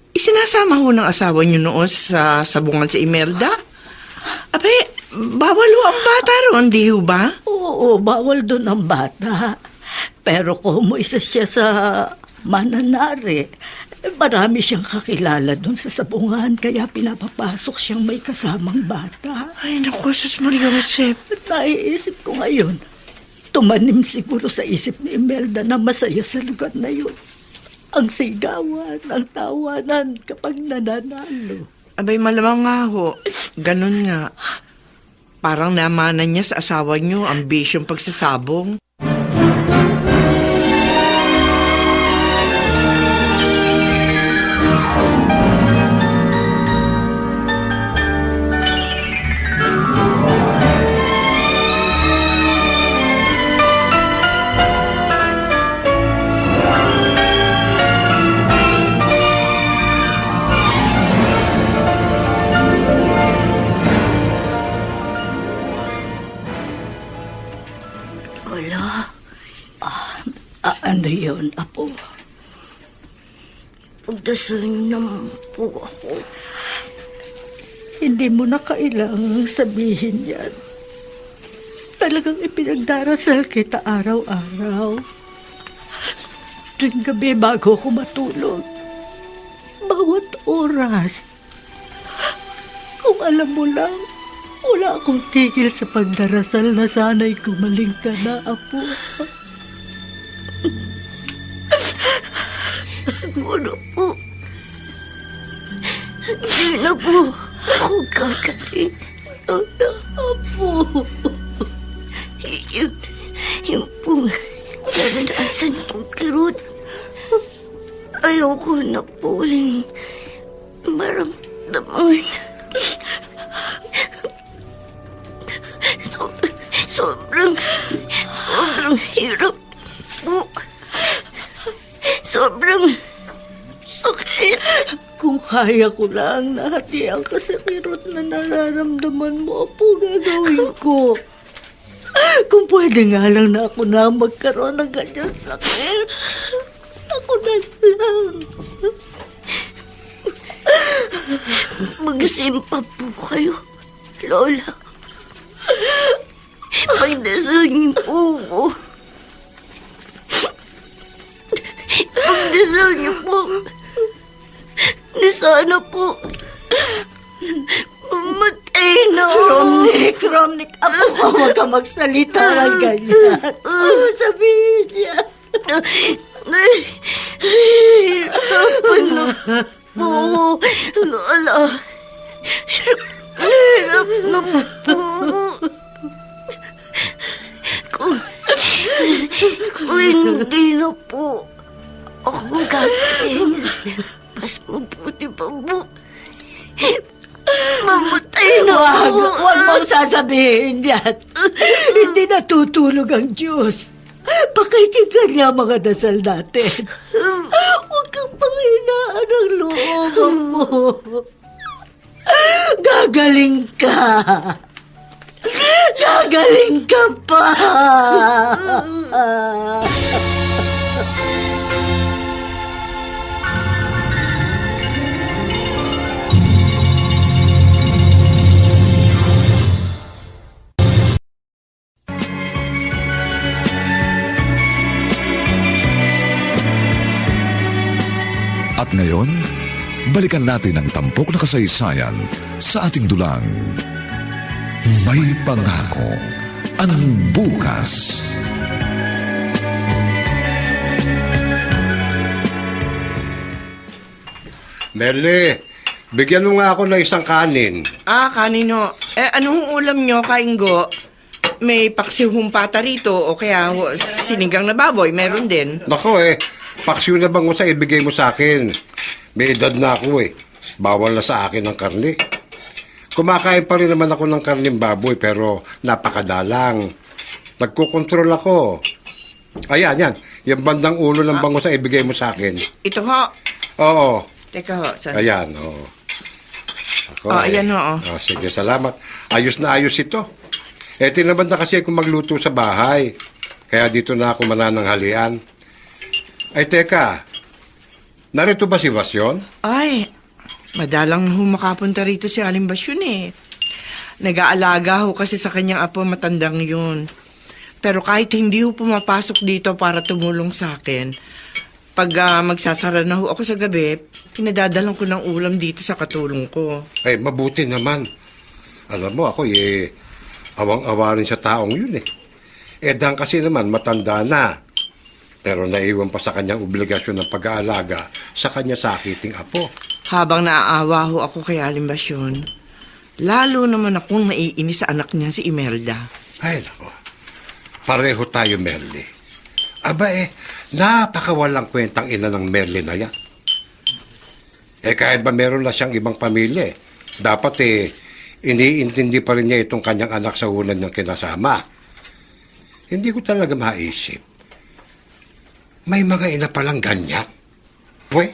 Isinasama ho ng asawa niyo noon sa sabungan si Imelda? Abe, bawal ho ang bata ron, di ho ba? Oo, bawal doon ang bata. Pero kung isa siya sa Mananari, marami siyang kakilala doon sa sabungan, kaya pinapapasok siyang may kasamang bata. Ay, naku, Sus Maria Josep. Naiisip ko ngayon, tumanim siguro sa isip ni Imelda na masaya sa lugar na yun. Ang sigawan, ang tawanan kapag nananalo. Abay, malamang nga ho. Ganon nga. Parang namanan niya sa asawa niyo ang bisyong pagsasabong. Ano yun, Apo? Pagdasal niyo naman po ako. Hindi mo na kailangang sabihin yan. Talagang ipinagdarasal kita araw-araw. Tuwing gabi bago ako matulog. Bawat oras. Kung alam mo lang, wala akong tigil sa pagdarasal na sana'y gumaling ka na, Apo. Siguro po, hindi na po ako gagaling. Apo. Yung po, naranasan kong kirot. Ayoko na po uling maramdaman. Sobrang hirap po. Sobrang sakit. Kung kaya ko lang nahatian ka sa kirot na nararamdaman mo, Apo, gagawin ko. Kung pwede nga lang na ako na magkaroon ng ganyan sakit. Ako na lang. Magsimpa po kayo, Lola. Pagdasal niyo po ko. Pagdasal niyo po. Na sana po mamatay na. Romnick, Apo ko, huwag ka magsalita ng ganyan. Ano sabihin niya? Nahihirapan na po, Lola. Hirap na po. Kung hindi na po ako gagaling, mas mabuti pa po. Mamatay na ako. Huwag mong sasabihin yan. Hindi natutulog ang Diyos. Pakikinggan niya mga dasal natin. Huwag kang panghinaan ang loob mo. Gagaling ka. Gagaling ka pa. At ngayon, balikan natin ang tampok na kasaysayan sa ating dulang. May pangako ang bukas. Merle, bigyan mo nga ako ng isang kanin. Kanino? Anong ulam nyo, Kaingo? May paksihong pata rito o kaya sinigang na baboy, meron din. Nako paksiw na bang mo sa ibigay mo sa akin? May edad na ako Bawal na sa akin ang karne. Kumakain pa rin naman ako ng karning baboy pero napakadalang. Nagkukontrol ako. Ayan, yan. Yung bandang ulo ng bango sa ibigay mo sa akin. Ito ho. Oo. Teka ho. Ayan, oo. Ako, ayan ho. Sige, salamat. Ayos na ayos ito. Tinamad na kasi akong magluto sa bahay. Kaya dito na ako manananghalian. Ay, teka. Narito ba si Basyon? Ay, madalang makapunta rito si Aling Basyon Nag-aalaga ho kasi sa kanyang apo matandang yun. Pero kahit hindi ho pumapasok dito para tumulong sa akin, pag magsasara na ho ako sa gabi, pinadadalang ko ng ulam dito sa katulong ko. Ay, mabuti naman. Alam mo, ako awang-awa rin sa taong yun Dahil kasi naman matanda na. Pero naiwan pa sa kanyang obligasyon ng pag-aalaga sa kanya sakiting apo. Habang naaawa ho ako kay Aling Basyon, lalo naman akong naiinis sa anak niya si Imelda. Ay, nako. Pareho tayo, Merle. Aba napakawalang kwentang ina ng Merle na yan. Kahit ba meron na siyang ibang pamilya, dapat iniintindi pa rin niya itong kanyang anak sa unang niyang kinasama. Hindi ko talaga maisip. May mga ina palang ganyan. Pwe?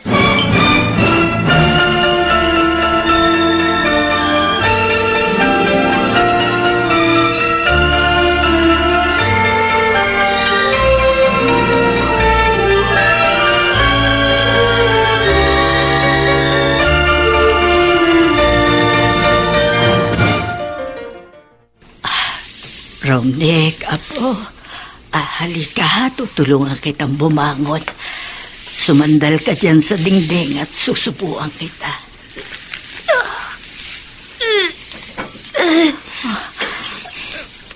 Romnick, apo. Halika, tutulungan kitang bumangon. Sumandal ka dyan sa dingding at susubuan kita.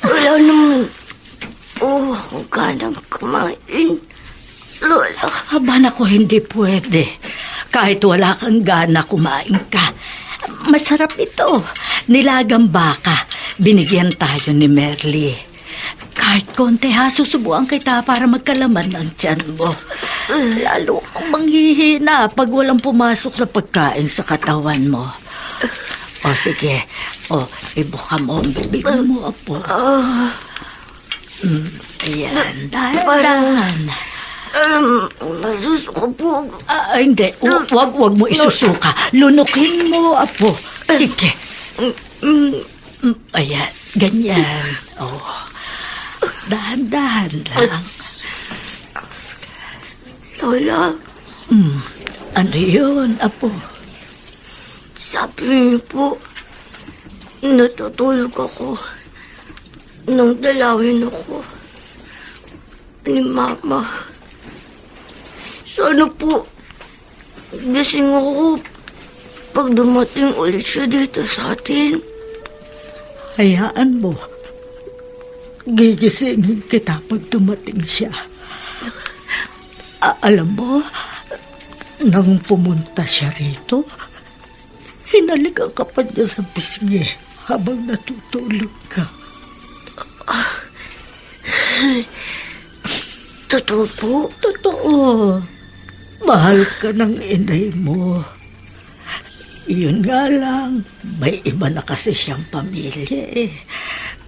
Wala naman po akong ganang kumain, Lola. Aba naku, hindi pwede. Kahit wala kang gana, kumain ka. Masarap ito. Nilagang baka. Binigyan tayo ni Merle. Kahit konti susubuan kita para magkalaman ang tiyan mo. Lalo kang manghihina pag walang pumasok na pagkain sa katawan mo. O sige, ibuka mo ang bibig mo, apo. Ayan, dahan-dahan. Masusuka po. Hindi, wag mo isusuka. Lunukin mo, apo. Sige. Ayan, ganyan. Dahan-dahan lang. Lola. Ano yun, apo? Sabi niyo po, natutulog ako nang dalawin ako ni Mama. Sana po, gising ako pag dumating ulit siya dito sa atin. Hayaan mo. Gigisingin kita pag dumating siya. Alam mo, nang pumunta siya rito, hinalikan ka pa niya sa pisngi habang natutulog ka. Totoo po? Totoo. Mahal ka ng inay mo. Iyon nga lang, may iba na kasi siyang pamilya eh.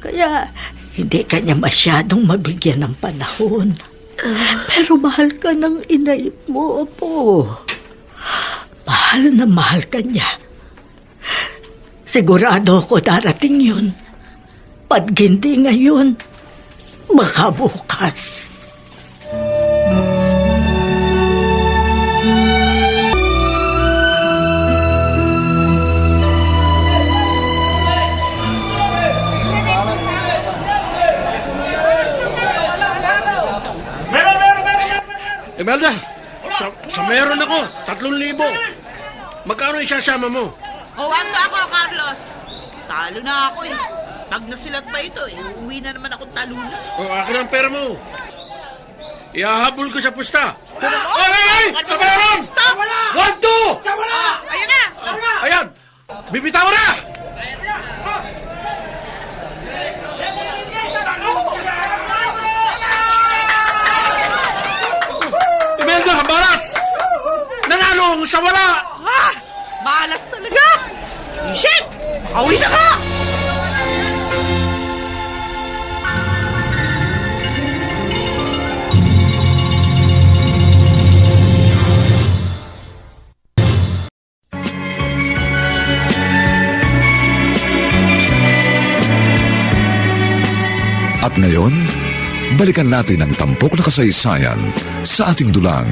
Kaya hindi ka niya masyadong mabigyan ng panahon. Pero mahal ka ng inay mo, Apo. Mahal na mahal ka niya. Sigurado ko darating yun. Pag hindi ngayon, baka bukas. Imelda, sa meron ako, 3,000. Magkano isasama mo? Wag ako, Carlos. Talo na ako eh. Pag nasilat pa ito, uwi na naman akong talula. Akin ang pera mo. Ihahabol ko sa pusta. Ay! Sa meron! Stop! 1, 2! Ayan na! Ayan! Bibitawan na! Imelda, baras! Nanalo ang sa wala! Malas talaga! Shit! Makauwi na ka! At ngayon, balikan natin ang tampok na kasaysayan sa ating dulang.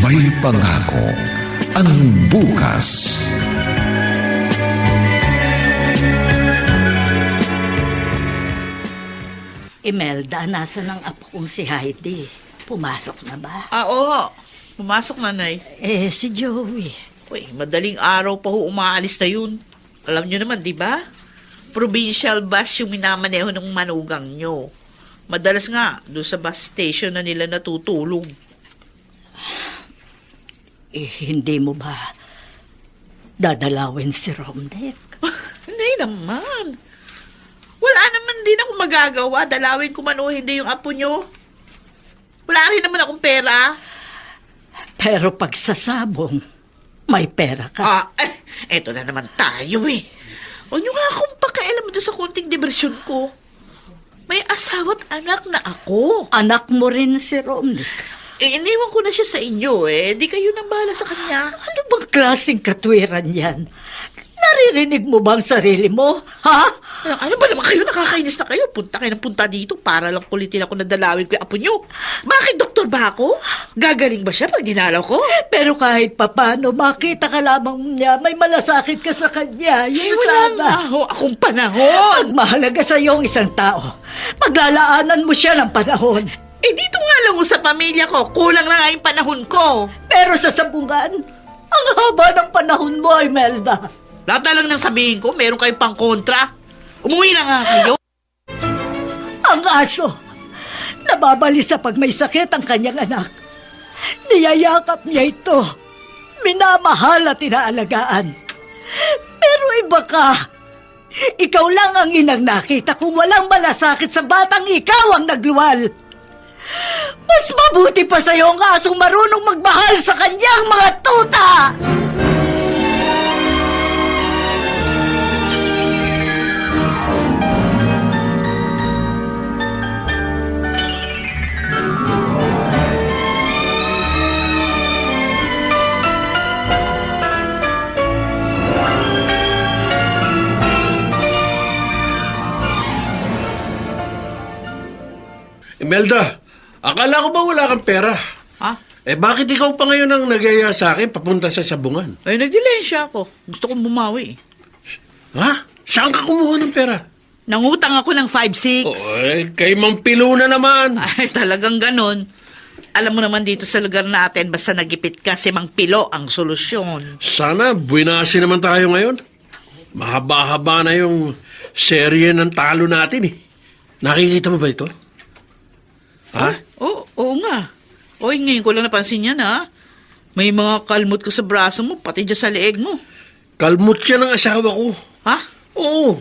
May pangako ang bukas. Imelda, nasa ng apo kong si Heidi? Pumasok na ba? Oo. Pumasok na, Nay. Si Joey. Uy, madaling araw pa ho umaalis na yun. Alam nyo naman, di ba? Provincial bus yung minamaneho ng manugang nyo. Madalas nga, doon sa bus station na nila natutulog. Hindi mo ba dadalawin si Romdek? Hindi naman. Wala naman din ako magagawa. Dalawin ko man o hindi yung apo nyo. Wala rin naman akong pera. Pero pag sasabong, may pera ka. Eto na naman tayo eh. Huwag nyo nga akong pakialam doon sa konting diversyon ko. May asawa't anak na ako. Anak mo rin si Romdek. Iniwan ko na siya sa inyo eh. Di kayo nang bahala sa kanya. Ano bang klaseng katwiran yan? Naririnig mo ba ang sarili mo? Ha? Ano ba naman kayo? Nakakainis na kayo. Punta kayo ng punta dito para lang kulitin ako na dalawin ko yung apo nyo. Bakit doktor ba ako? Gagaling ba siya pag dinalaw ko? Pero kahit papano, makita ka lamang niya, may malasakit ka sa kanya. Yung wala sana. nga ho akong panahon. Pag mahalaga sa iyo ang isang tao, paglalaanan mo siya ng panahon. Dito nga lang ho sa pamilya ko. Kulang na nga yung panahon ko. Pero sa sabungan, ang haba ng panahon mo, Imelda. Lahat na lang nang sabihin ko, meron kayo pang kontra. Umuwi na nga kayo. Ang aso, nababalisa pag may sakit ang kanyang anak. Niyayakap niya ito. Minamahal at inaalagaan. Pero iba ka. Ikaw lang ang inang nakita kung walang malasakit sa batang ikaw ang nagluwal. Mas mabuti pa sa'yo ang asong marunong magmahal sa kanyang mga tuta! Imelda, akala ko ba wala kang pera? Ha? Bakit ikaw pa ngayon ang nagyaya sa akin papunta sa sabungan? Nagdilensya ako. Gusto kong bumawi. Ha? Saan ka kumuha ng pera? Nangutang ako ng 5-6. Kay Mang Pilo na naman. Ay, talagang ganon. Alam mo naman dito sa lugar natin, basta nagipit ka, si Mang Pilo ang solusyon. Sana, buwinasi naman tayo ngayon. Mahaba-haba na yung serye ng talo natin eh. Nakikita mo ba ito? Ha? Oo nga. Oy, ngayon ko lang napansin yan, ha? May mga kalmot ko sa braso mo, pati dyan sa leeg mo. Kalmot yan ang asawa ko. Ha? Oo.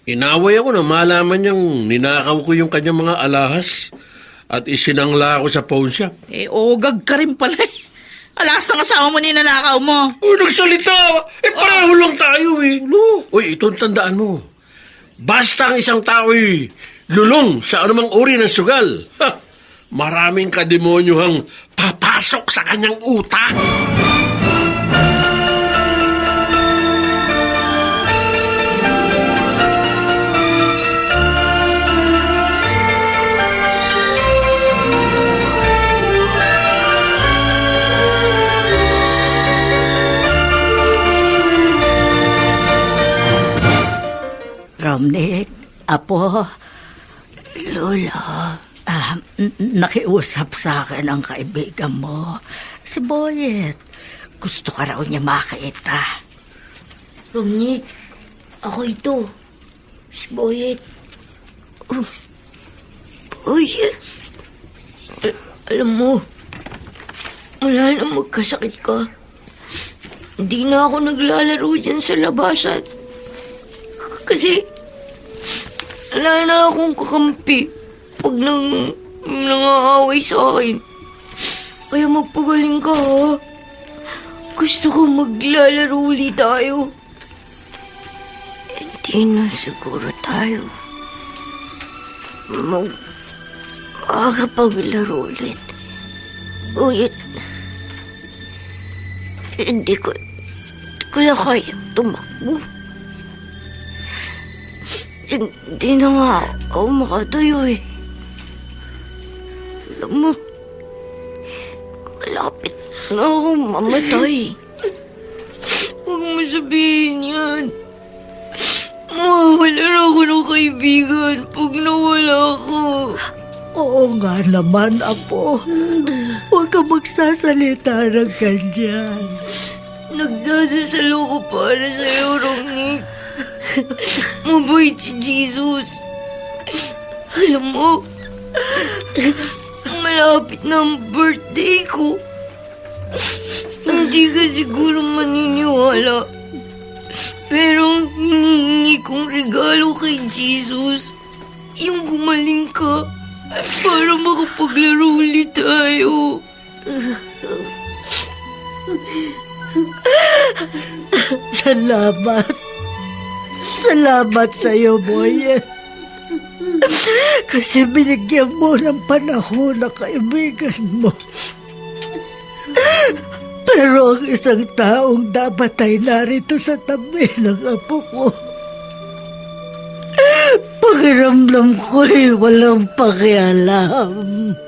Inaway ako na malaman niyang ninakaw ko yung kanyang mga alahas at isinangla ako sa pawn shop. Ogag ka rin pala eh. Alas ng asawa mo ninanakaw mo. Nagsalita! Pareho lang tayo eh. Uy, itong tandaan mo. Basta ang isang tao'y lulong sa anumang uri ng sugal, maraming kademonyohang papasok sa kanyang utak. Romnick, Apo, Lola, nakiusap sa akin ang kaibigan mo, si Boyet. Gusto ka raw niya makita. Romnick, ako ito. Si Boyet. Boyet. Alam mo, wala na magkasakit ka. Hindi na ako naglalaro dyan sa labasan. Kasi, wala na akong kakampi pag nangaaway sa akin. Kaya magpagaling ka, ha? Gusto ko maglalaro ulit tayo. Hindi na siguro tayo makakapaglaro ulit. Uyit. Hindi ko na kaya tumakbo. Hindi na nga ako makatayo eh. Alam mo, malapit na ako mamatay. Huwag mo sabihin yan. Mawawalan ako ng kaibigan pag nawala ko. Oo nga naman, Apo. Huwag ka magsasalita ng ganyan. Nagdadasal ako para sa'yo, Romnick. Mabait si Jesus. Alam mo, malapit na ang birthday ko. Hindi ka siguro maniniwala. Pero hinihingi kong regalo kay Jesus yung gumaling ka para makapaglaro ulit tayo. Salamat. Salamat sa'yo, Boyet. Kasi binigyan mo ng panahon na kaibigan mo. Pero ang isang taong dapat ay narito sa tabi ng apo ko. Pakiramdam ko'y walang pakialam.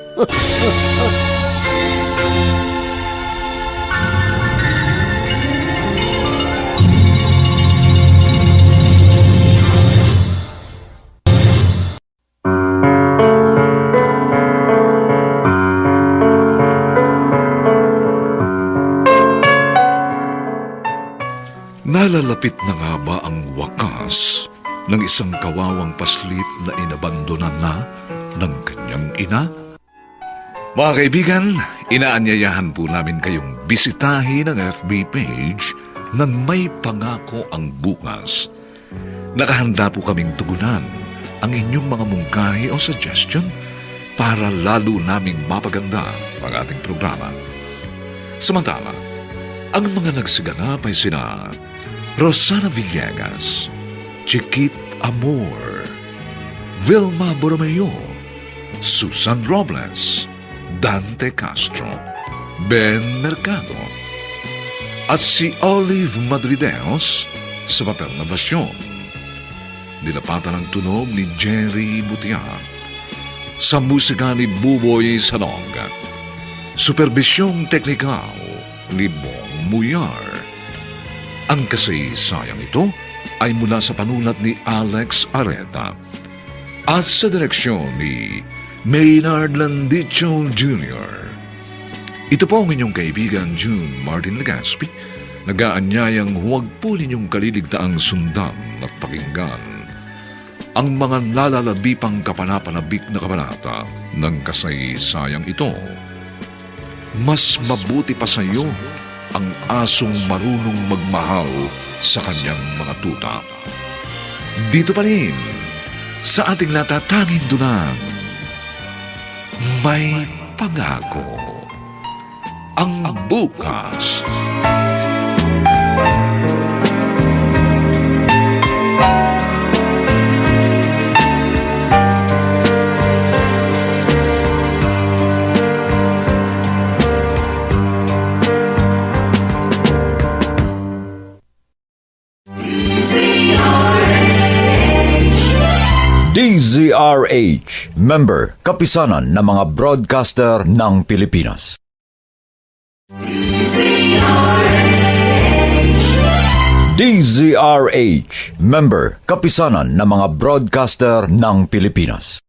Nalalapit na nga ba ang wakas ng isang kawawang paslit na inabandonan na ng kanyang ina? Mga kaibigan, inaanyayahan po namin kayong bisitahin ang FB page ng May Pangako ang Bukas. Nakahanda po kaming tugunan ang inyong mga mungkahi o suggestion para lalo naming mapaganda ang ating programa. Samantala, ang mga nagsiganap ay sina Rosana Villegas, Chiquit Amor, Vilma Borromeo, Susan Robles, Dante Castro, Ben Mercado, at si Olive Madrideos sa papel na Basyon. Dilapatan ang tunog ni Jerry Butia, sa musika ni Buboy Salong, superbisyong teknikal ni Bong Muyar. Ang kasaysayang ito ay mula sa panulat ni Alex Areta at sa direksyon ni Maynard Landicho Jr. Ito po ang inyong kaibigan June Martin Legaspi, nag-aanyayang huwag po ninyong kaliligtaang sundan at pakinggan ang mga nalalabipang kapanapanabik na kabanata ng kasaysayang ito. Mas mabuti pa sa iyo ang asong marunong magmahal sa kanyang mga tuta. Dito pa rin, sa ating natatanging dunang May pangako ang bukas. DZRH, member, kapisanan ng mga broadcaster ng Pilipinas. DZRH, member, kapisanan ng mga broadcaster ng Pilipinas.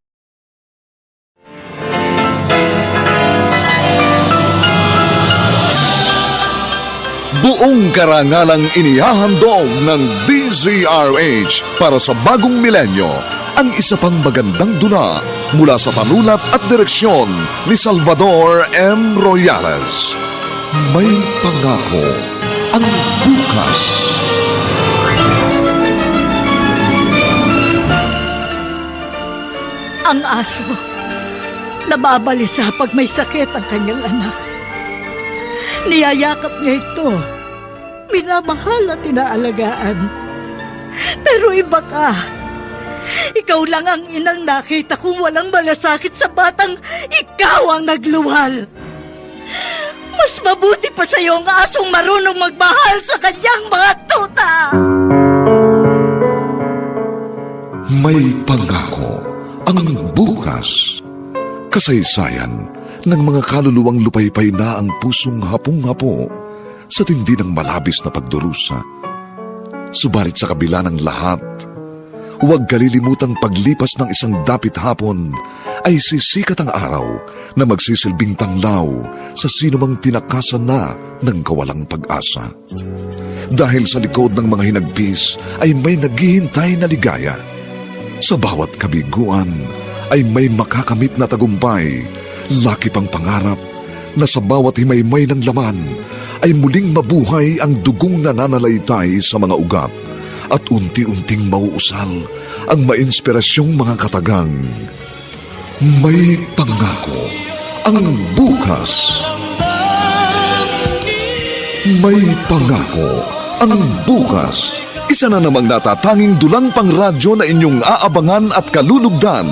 Buong karangalang inihahandog ng DZRH para sa bagong milenyo ang isa pang magandang dula mula sa panulat at direksyon ni Salvador M. Royales. May pangako ang bukas. Ang aso, nababalisa pag may sakit ang kanyang anak. Niyayakap niya ito, minamahal at inaalagaan. Pero iba ka. Ikaw lang ang inang nakita kong walang malasakit sa batang ikaw ang nagluwal. Mas mabuti pa sa'yo ang asong marunong magmahal sa kanyang mga tuta. May pangako ang bukas. Kasaysayan ng mga kaluluwang lupaypay na ang pusong hapong-hapo sa tindi ng malabis na pagdurusa. Subalit sa kabila ng lahat, huwag kalilimutang paglipas ng isang dapit hapon ay sisikat ang araw na magsisilbing tanglaw sa sinumang tinakasan na ng kawalang pag-asa. Dahil sa likod ng mga hinagpis ay may naghihintay na ligaya. Sa bawat kabiguan ay may makakamit na tagumpay, laki pang pangarap na sa bawat himaymay ng laman ay muling mabuhay ang dugong nananalaytay sa mga ugat at unti-unting mauusal ang mainspirasyong mga katagang. May pangako ang bukas. May pangako ang bukas. Isa na namang natatanging dulang pangradyo na inyong aabangan at kalulugdan,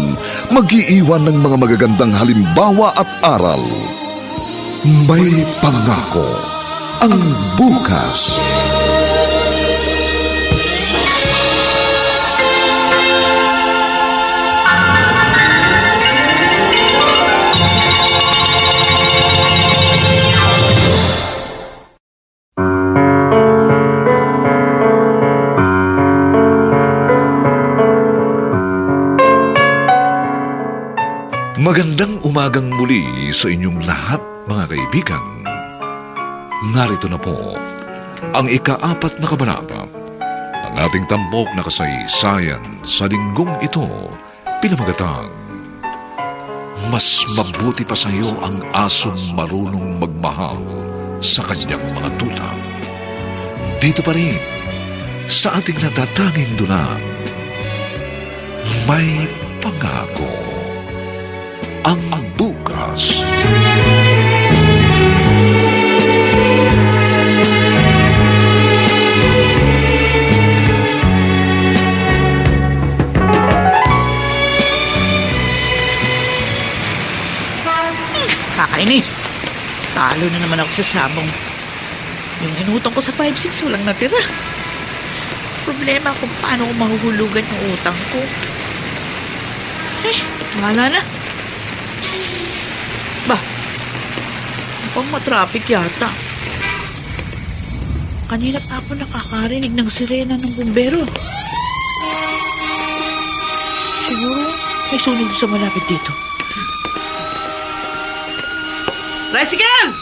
mag-iiwan ng mga magagandang halimbawa at aral. May pangako ang bukas. Magandang umagang muli sa inyong lahat, mga kaibigan. Narito na po ang ika-4 na kabanata ng ating tampok na kasaysayan sa linggong ito, pinamagatang Mas mabuti pa sa iyo ang asong marunong magmahal sa kanyang mga tuta. Dito pa rin sa ating natatanging dulang, may pangako ang bukas. Kakainis. Talo na naman ako sa sabong. Yung inutang ko sa 5-6 walang natira. Problema kung paano ko mahuhulugan yung utang ko. Wala na. Ba, mukhang matraffic yata. Kanina pa ako nakakarinig ng sirena ng bumbero. Siguro may sunog sa malapit dito. Tricycle!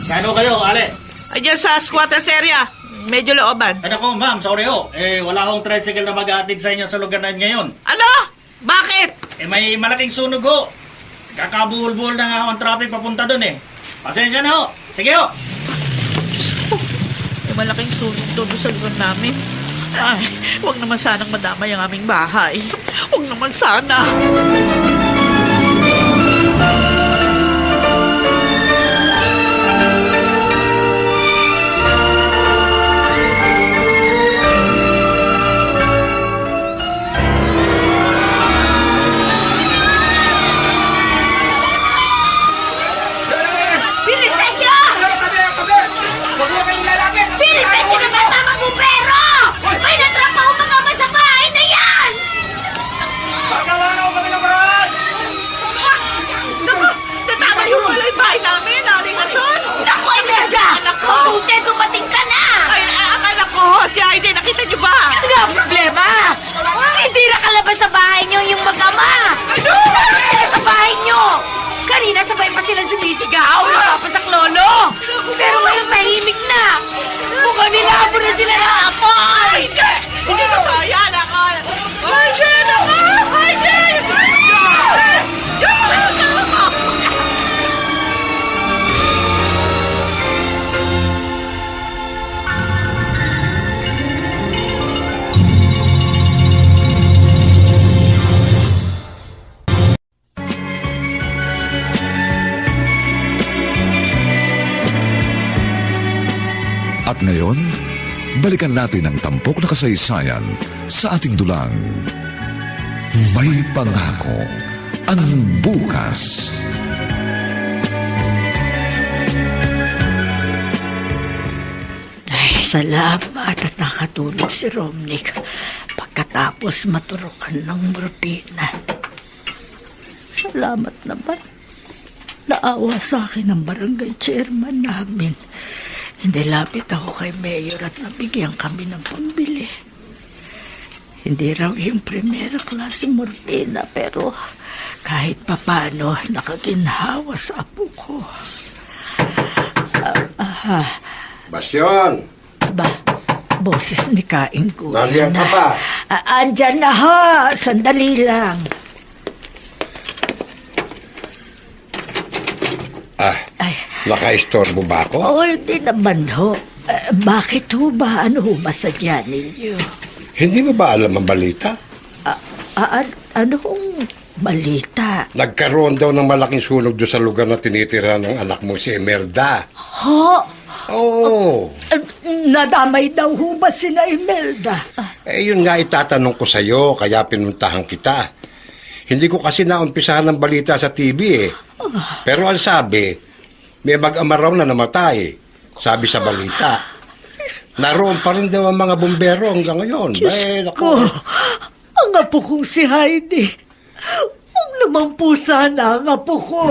Saan kayo, Ale? Ayan sa squatters area. Medyo looban. Ano ko, ma'am, sorry ho. Wala akong tricycle na mag-aatid sa inyo sa lugar na ngayon. Ano? Bakit? May malaking sunog ho. Kakabuhol-buhol na nga ang traffic papunta dun Pasensya na ho. Sige ho. Diyos ko, may malaking sunog doon sa lugar namin. Ay, huwag naman sanang madamay ang aming bahay. Huwag naman sana. Si Aide, nakita niyo ba? Ano ang problema? Hindi nakalabas sa bahay niyo yung mag-ama. Ano? Bakit sila sa bahay niyo? Kanina sabay pa sila sumisigaw, napapasak lolo. Pero ngayon tahimik na. Mukhang nilabo na sila ng apoy. Hindi na ba yan ako? Aide! Aide! At ngayon, balikan natin ang tampok na kasaysayan sa ating dulang. May pangako ang bukas. Ay, salamat at nakatulog si Romnick pagkatapos maturukan ng morpina. Salamat naman. Naawa sa akin ang barangay chairman namin. Hindi lapit ako kay Mayor at nabigyan kami ng pambili. Hindi raw yung primera klase morpina pero kahit papano nakaginhawa sa apo ko. Basyon! Aba, boses ni Kaing Kuya. Nariyan ka pa? Andyan na ha, sandali lang. Naka-istorbo ba ako? Oo, hindi naman ho. Bakit ho ba? Ano ho masadya ninyo? Hindi mo ba alam ang balita? Ano hong balita? Nagkaroon daw ng malaking sunog doon sa lugar na tinitira ng anak mo si Imelda. Ho? Oo. Nadamay daw ho ba si Imelda? Yun nga itatanong ko sa'yo, kaya pinuntahan kita. Hindi ko kasi naumpisahan ng balita sa TV eh. Pero ang sabi, may mag-ama raw na namatay. Sabi sa balita. Naroon pa rin daw ang mga bumbero hanggang ngayon. Diyos ko, ang apo ko si Heidi. Huwag naman po sana ang apo ko.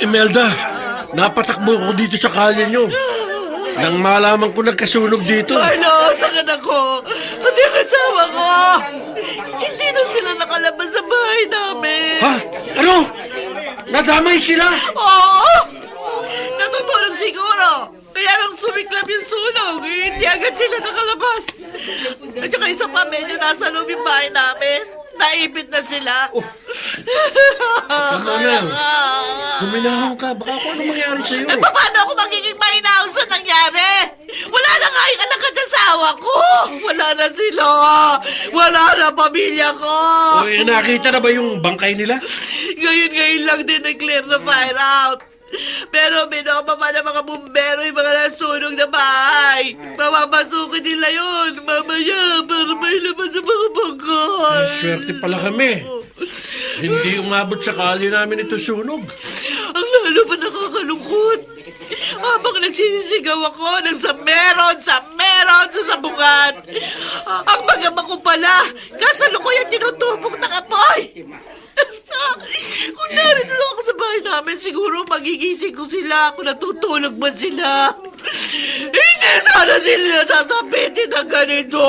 Imelda, napatakbo ko dito sa kalye nyo. Nang malaman ko nagkasunog dito. Ay, naasakan ako. Pati ang asawa ko. Hindi na sila nakalabas sa bahay namin. Ha? Ano? Nadamay sila? Oo! Natutulog siguro. Kaya nang sumiklab yung sunog, hindi agad sila nakalabas. At saka isa pa, medyo nasa loob yung bahay namin. Naipit na sila. Tama na. Huminahon ka. Baka kung ano mangyari sa'yo. Paano ako magiging mahinahon sa nangyari? Wala na nga yung anak at asawa ko. Wala na sila. Wala na pamilya ko. Nakita na ba yung bangkay nila? Ngayon lang din nag-clear na fire out. Pero binoma pa ng mga bumbero yung mga nasunog na bahay. Mamamasukin nila yun mamaya para may laman sa mga bangkay. Swerte pala kami. Hindi umabot sa kalye namin ito sunog. Ang lalo pa nakakalungkot. Habang nagsisisigaw ako ng sa meron, sa sabungan. Ang magama ko pala, kasalukuyan tinutubog ng apoy. Kung narito lang ako sa bahay namin, siguro magigising ko sila kung natutulog ba sila. Hindi sana sila sasabitin ng ganito.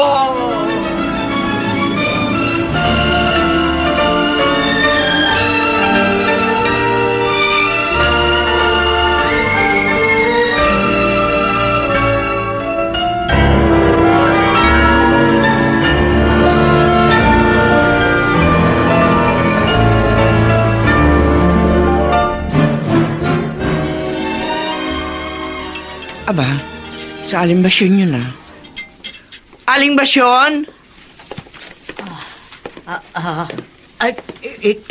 Aba, sa Aling Basyon yun Aling Basyon?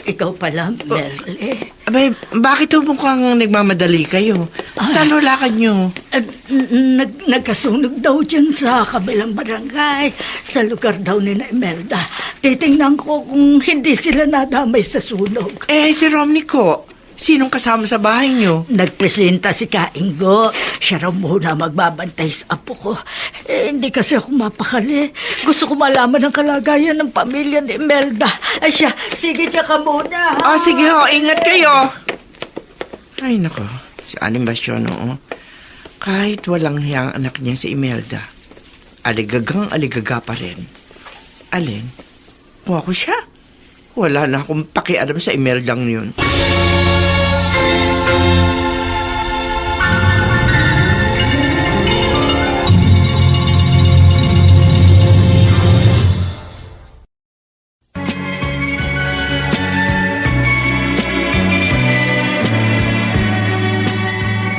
Ikaw pala, Merle. Abay, bakit mukhang nagmamadali kayo? Saan lakad nyo? Nagkasunog daw dyan sa kabilang barangay, sa lugar daw ni Imelda. Titingnan ko kung hindi sila nadamay sa sunog. Si Romney ko. Sinong kasama sa bahay nyo? Nagpresenta si Kaingo. Siya raw muna magbabantay sa apo ko. Hindi kasi ako mapakali. Gusto ko malaman ang kalagayan ng pamilya ni Imelda. Sige dyan ka muna. Sige ho, ingat kayo. Ay nako, si Aling Basyon kahit walang hiyang anak niya si Imelda, aligaga pa rin. Alin? Kung ako siya, wala na akong pakialam sa Imeldang yun.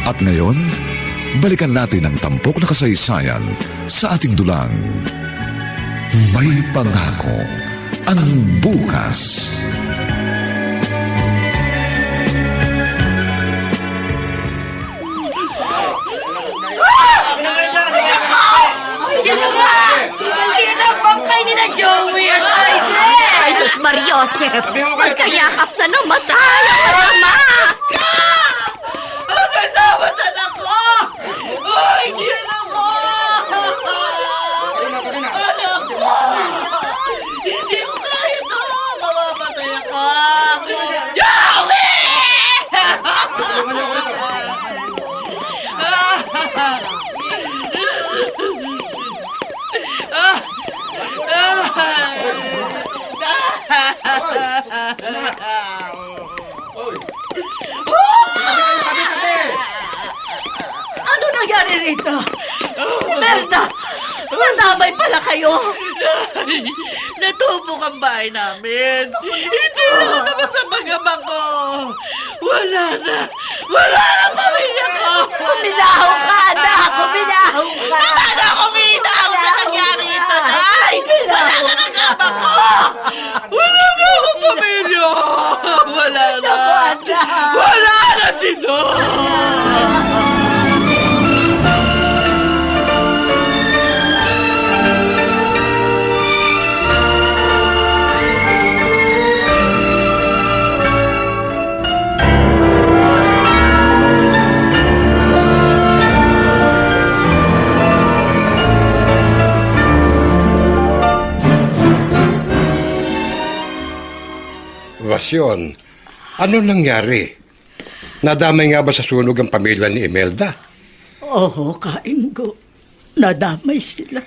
At ngayon, balikan natin ang tampok na kasaysayan sa ating dulang. May pangako ang bukas. Yan ang bangkay ni na Joey at Aiden! Ay, sus Mariosep! Magkayakap na namatay ang ama! Ang kasama sa ako! Ay, diyan ako! Anak ko! Hindi ko kaya ito! Mamamatay ako! Joey! Ano nangyari rito? Imelda! Nadamay pala kayo! Natubok ang bahay namin. Hindi na naman sa mga ko. Wala na pamilya ko. Kuminahaw ka, anak! Kuminahaw ka! Wala na akong inahaw sa nangyari ito, Nay! Wala na magkama ko! Wala na akong pamilya! Wala na sila! Basyon, ano nangyari? Nadamay nga ba sa sunog ang pamilya ni Imelda? Oo, Kaingo. Nadamay sila.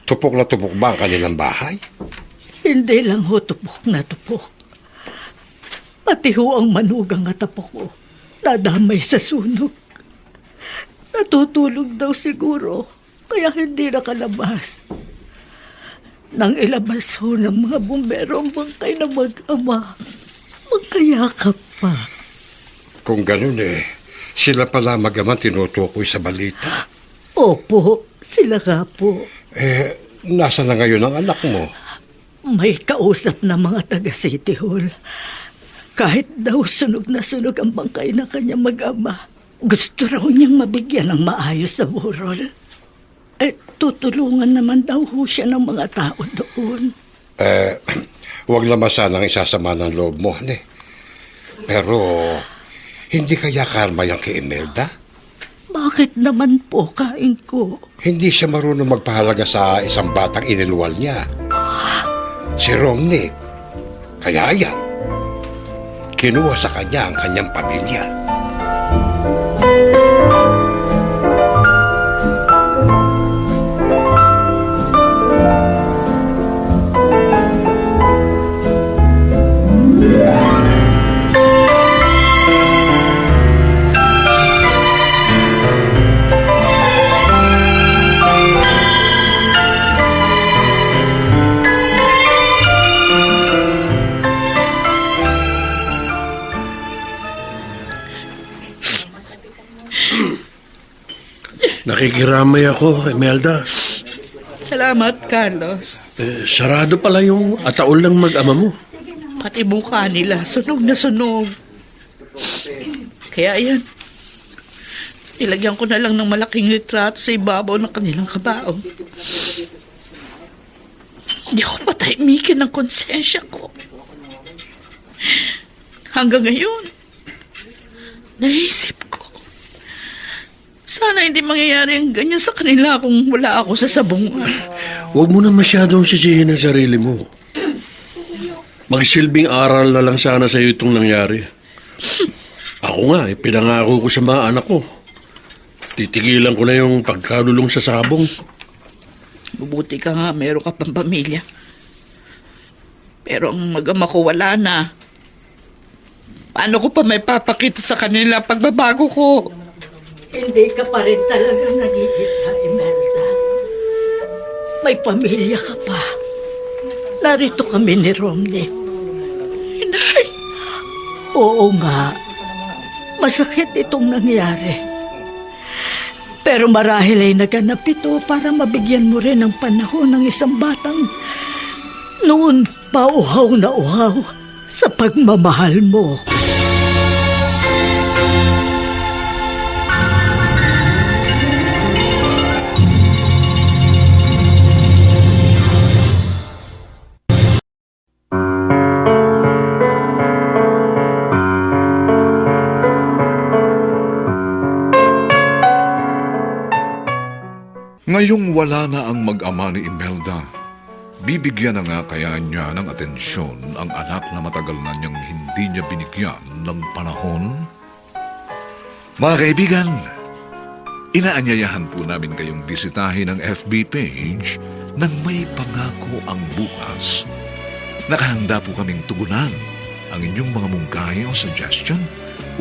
Tupok na tupok ba ang kanilang bahay? Hindi lang ho tupok na tupok. Pati ho ang manugang at apo ko. Nadamay sa sunog. Natutulog daw siguro, kaya hindi nakalabas. Nang ilabas ho ng mga bumbero ang bangkay na mag-ama, magkayakap pa. Kung ganun sila pala mag-ama tinutukoy sa balita. Opo, sila nga po. Nasa na ngayon ang anak mo? May kausap na mga taga City Hall. Kahit daw sunog na sunog ang bangkay ng kanyang mag-ama, gusto raw niyang mabigyan ng maayos sa burol. Tutulungan naman daw ho siya ng mga tao doon. Huwag naman sanang isasama ng loob mo, Pero, hindi kaya karma yan kay Imelda? Bakit naman po, Kaingo? Hindi siya marunong magpahalaga sa isang batang iniluwal niya. Si Romney. Kaya yan. kinuha sa kanya ang kanyang pamilya. Nakikiramay ako, Imelda. Salamat, Carlos. Sarado pala yung ataol ng mag-ama mo. Pati mukha nila, sunog na sunog. Kaya yan, ilagyan ko na lang ng malaking litrato sa ibabaw ng kanilang kabaong. Hindi ako patahimikin ng konsensya ko. Hanggang ngayon, naisip ko, sana hindi mangyayari ang ganyan sa kanila kung wala ako sa sabungan. Huwag mo na masyadong sisihin ang sarili mo. Magsilbing aral na lang sana sa iyo itong nangyari. Ako nga, pinangako ko sa mga anak ko. Titigilan ko na yung pagkalulong sa sabong. Mabuti ka nga, meron ka pang pamilya. Pero ang mag-ama ko wala na. Paano ko pa may papakita sa kanila pagbabago ko? Hindi ka pa rin talaga nag-iisa, Imelda. May pamilya ka pa. Narito kami ni Romnick. Inay! Oo nga. Masakit itong nangyari. Pero marahil ay naganap ito para mabigyan mo rin ng panahon ng isang batang noon pa uhaw na uhaw sa pagmamahal mo. Ngayong wala na ang mag-ama ni Imelda, bibigyan na nga kaya niya ng atensyon ang anak na matagal na niyang hindi niya binigyan ng panahon? Mga kaibigan, inaanyayahan po namin kayong bisitahin ang FB page ng May Pangako ang Bukas. Nakahanda po kaming tugunan ang inyong mga mungkahi o suggestion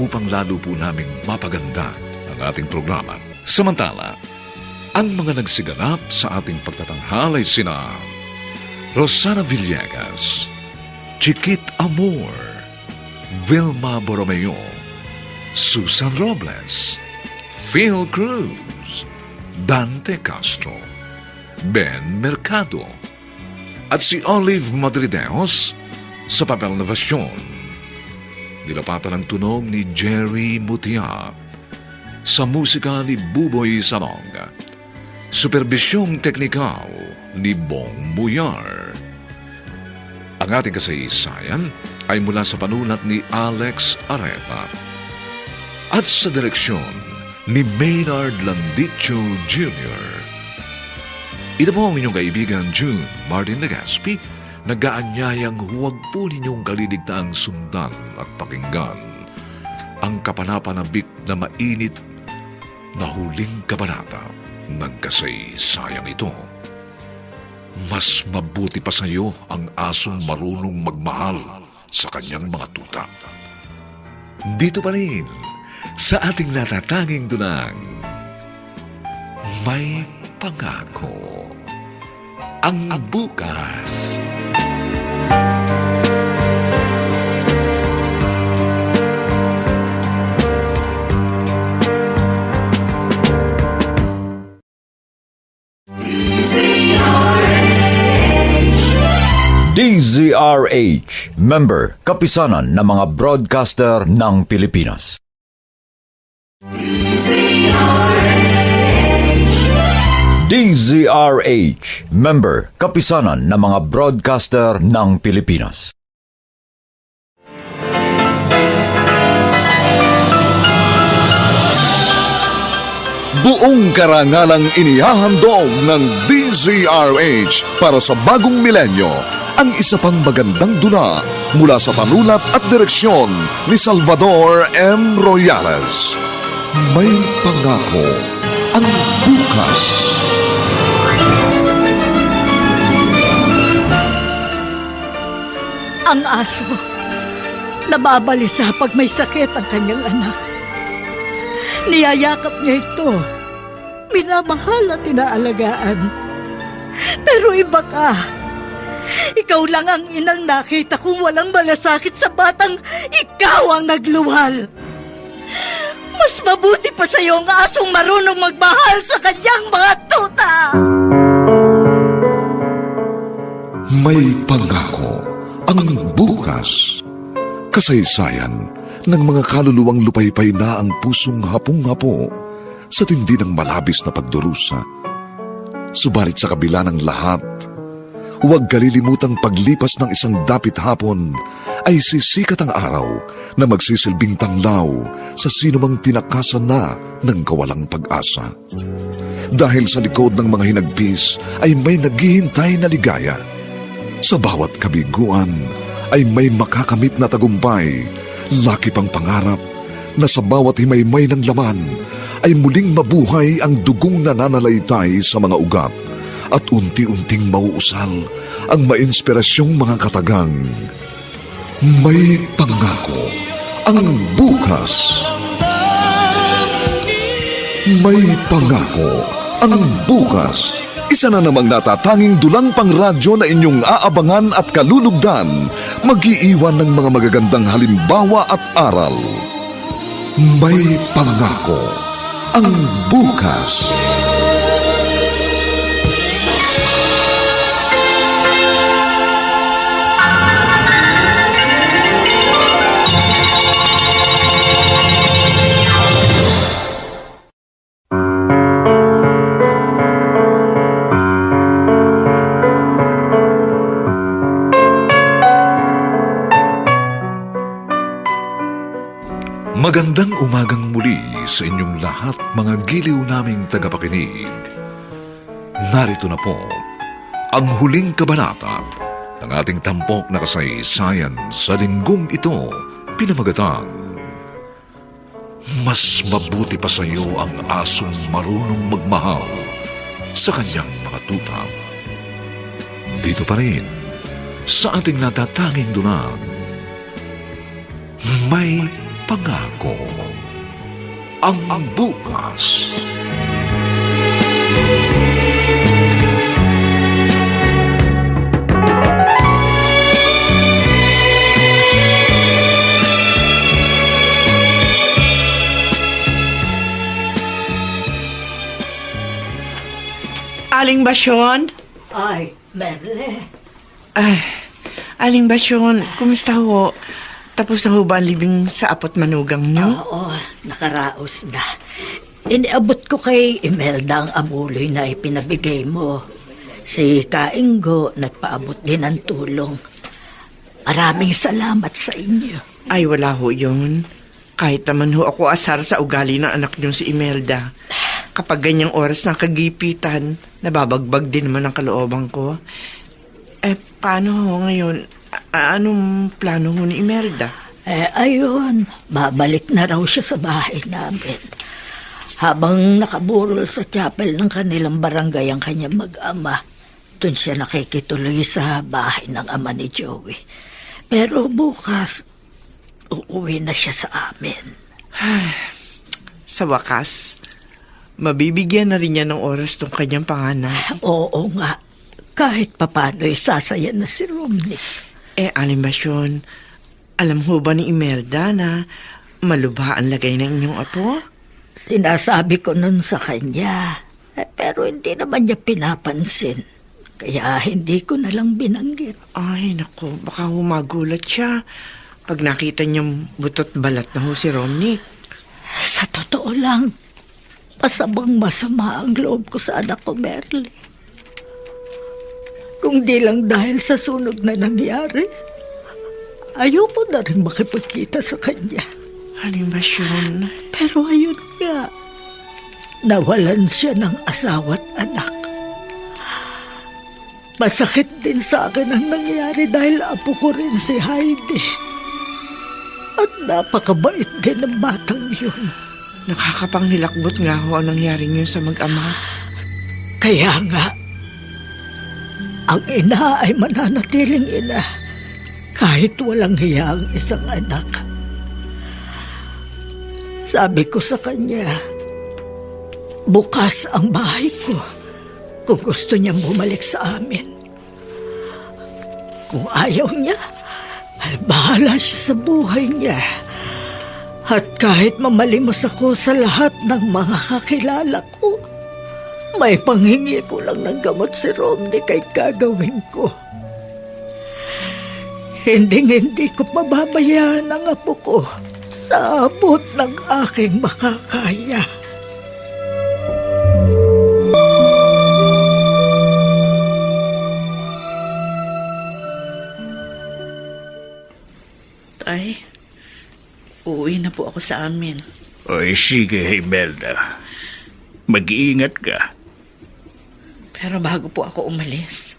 upang lalo po naming mapaganda ang ating programa. Samantala, ang mga nagsiganap sa ating pagtatanghal ay sina Rosana Villegas, Chiquit Amor, Vilma Borromeo, Susan Robles, Phil Cruz, Dante Castro, Ben Mercado, at si Olive Madrideos sa papel na Vasyon. Nilapatan ang tunog ni Jerry Mutia, sa musika ni Buboy Salong, superbisyong teknikal ni Bong Buyar. Ang ating kasaysayan ay mula sa panulat ni Alex Areta at sa direksyon ni Maynard Landicho Jr. Ito po ang inyong kaibigan June Martin Legaspi, nag-aanyayang huwag po ninyong kaliligtaang sundan at pakinggan ang kapanapanabik na mainit na huling kabanata ng kasaysayang ito. Mas mabuti pa sa iyo ang asong marunong magmahal sa kanyang mga tuta. Dito pa rin sa ating natatanging dunang May Pangako ang Bukas. DZRH, member, kapisanan ng mga broadcaster ng Pilipinas. DZRH, member, kapisanan ng mga broadcaster ng Pilipinas. Buong karangalang inihahandog ng DZRH para sa bagong milenyo ang isa pang magandang dula mula sa panulat at direksyon ni Salvador M. Royales. May pangako ang bukas. Ang aso, nababalisa pag may sakit ang kanyang anak. Niyayakap niya ito, minamahal at inaalagaan. Pero iba ka. Ikaw lang ang inang nakita kong walang malasakit sa batang ikaw ang nagluwal. Mas mabuti pa sa'yo ang asong marunong magmahal sa kanyang mga tuta. May pangako ang bukas. Kasaysayan ng mga kaluluwang lupaypay na ang pusong hapong-hapo sa tindi ng malabis na pagdurusa. Subalit sa kabila ng lahat, huwag kalilimutang paglipas ng isang dapit hapon ay sisikat ang araw na magsisilbing tanglaw sa sinumang tinakasan na ng kawalang pag-asa. Dahil sa likod ng mga hinagpis ay may naghihintay na ligaya. Sa bawat kabiguan ay may makakamit na tagumpay, laki pang pangarap na sa bawat himaymay ng laman ay muling mabuhay ang dugong nananalaytay sa mga ugat at unti-unting mauusal ang mainspirasyong mga katagang. May pangako ang bukas. May pangako ang bukas. Isa na namang natatanging dulang pangradyo na inyong aabangan at kalulugdan, mag-iiwan ng mga magagandang halimbawa at aral. May pangako ang bukas. Magandang umagang muli sa inyong lahat, mga giliw naming tagapakinig. Narito na po ang huling kabanata ng ating tampok na kasaysayan sa linggong ito, pinamagatang Mas mabuti pa sa iyo ang asong marunong magmahal sa kanyang mga tuta. Dito pa rin sa ating natatanging dunang, may pangako ang bukas. Aling Basyon? Ay, Merle. Aling Basyon, kumusta ho? Tapos na ho ba ang libing sa apot manugang niyo? Oo, nakaraos na. Iniabot ko kay Imelda ang abuloy na ipinabigay mo. Si Kainggo nagpaabot din ng tulong. Maraming salamat sa inyo. Ay, wala ho yun. Kahit naman ho ako asar sa ugali ng anak niyo si Imelda. Kapag ganyang oras ng kagipitan, nababagbag din naman ang kalooban ko. Paano ho ngayon? Anong plano ho ni Imelda? Ayun, babalik na raw siya sa bahay namin. Habang nakaburol sa chapel ng kanilang barangay ang kanyang mag-ama, doon siya nakikituloy sa bahay ng ama ni Joey. Pero bukas, uuwi na siya sa amin. Sa wakas, mabibigyan na rin niya ng oras tong kanyang panganay. Oo nga, kahit papano'y sasaya na si Romney. Aling Basyon, alam ho ba ni Imelda na malubha ang lagay ng inyong apo? Sinasabi ko nun sa kanya, pero hindi naman niya pinapansin. Kaya hindi ko na lang binanggit. Ay, naku, baka humagulat siya pag nakita niyang butot balat na ho si Romney. Sa totoo lang, masabang masama ang loob ko sa anak ko, Merle. Kung di lang dahil sa sunog na nangyari, ayoko na rin makipagkita sa kanya. Aling Basyon? Pero ayun nga, nawalan siya ng asawa at anak. Masakit din sa akin ang nangyari dahil apo ko rin si Heidi. At napakabait din ng batang yun. Nakakapanghilakbot nga ho ang nangyari niyo sa mag-ama. Kaya nga, ang ina ay mananatiling ina kahit walang hiya ang isang anak. Sabi ko sa kanya, bukas ang bahay ko kung gusto niyang bumalik sa amin. Kung ayaw niya, ay bahala siya sa buhay niya. At kahit mamalimos ako sa lahat ng mga kakilala ko, may panghingi ko lang ng gamot si Romney kay gagawin ko. Hindi ko pababayaan ang apo ko sa abot ng aking makakaya. Tay, uuwi na po ako sa amin. Oy, sige, Imelda. Mag-iingat ka. Pero bago po ako umalis,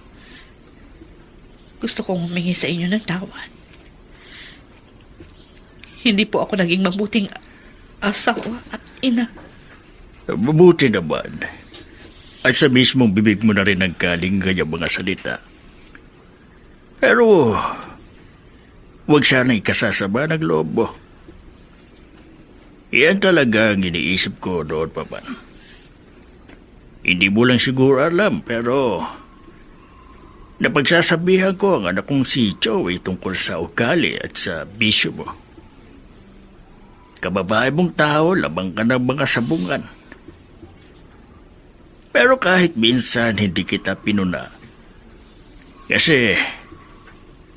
gusto kong humingi sa inyo ng tawad. Hindi po ako naging mabuting asawa at ina. Mabuti naman. At sa mismong bibig mo na rin ang galing kanyang mga salita. Pero huwag sana ikasasama ng loob mo. Iyan talaga ang iniisip ko noon pa man. Hindi mo lang siguro alam, pero napagsasabihan ko ang anak kong si Joey tungkol sa ugali at sa bisyo mo. Kababae mong tao, labang ka ng mga sabungan. Pero kahit minsan hindi kita pinuna, kasi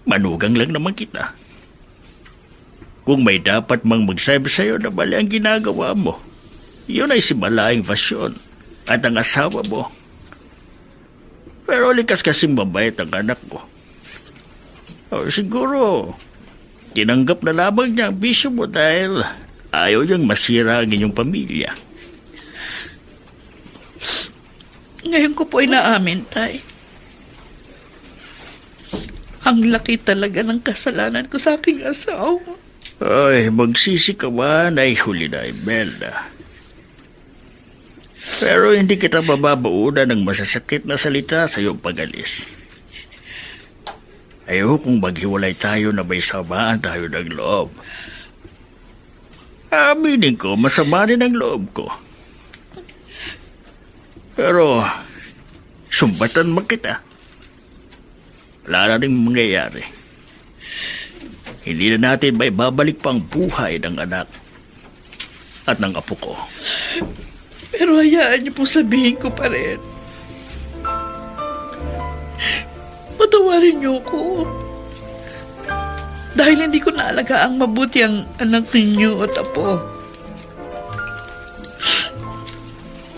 manugang lang naman kita. Kung may dapat mang magsabi sa'yo na mali ang ginagawa mo, yun ay si Malaing Vasyon at ang asawa mo. Pero likas kasing mabait ang anak ko. O siguro, tinanggap na lamang niya ang bisyo mo dahil ayaw niyang masira ang inyong pamilya. Ngayon ko po inaamin, Tay. Ang laki talaga ng kasalanan ko sa aking asawa. Ay, magsisi ka man ay huli na, Imelda. Pero hindi kita mababaunan ng masasakit na salita sa iyong pag-alis. Ayaw kung maghiwalay tayo na may samaan tayo ng loob. Aminin ko, masama rin ang loob ko. Pero, sumbatan mo kita. Wala na rin mangyayari. Hindi na natin may babalik pang buhay ng anak at ng apo ko. Pero hayaan niyo pong sabihin ko pa rin. Patawarin niyo ko. Dahil hindi ko naalagaan mabuti ang anak ninyo at apo.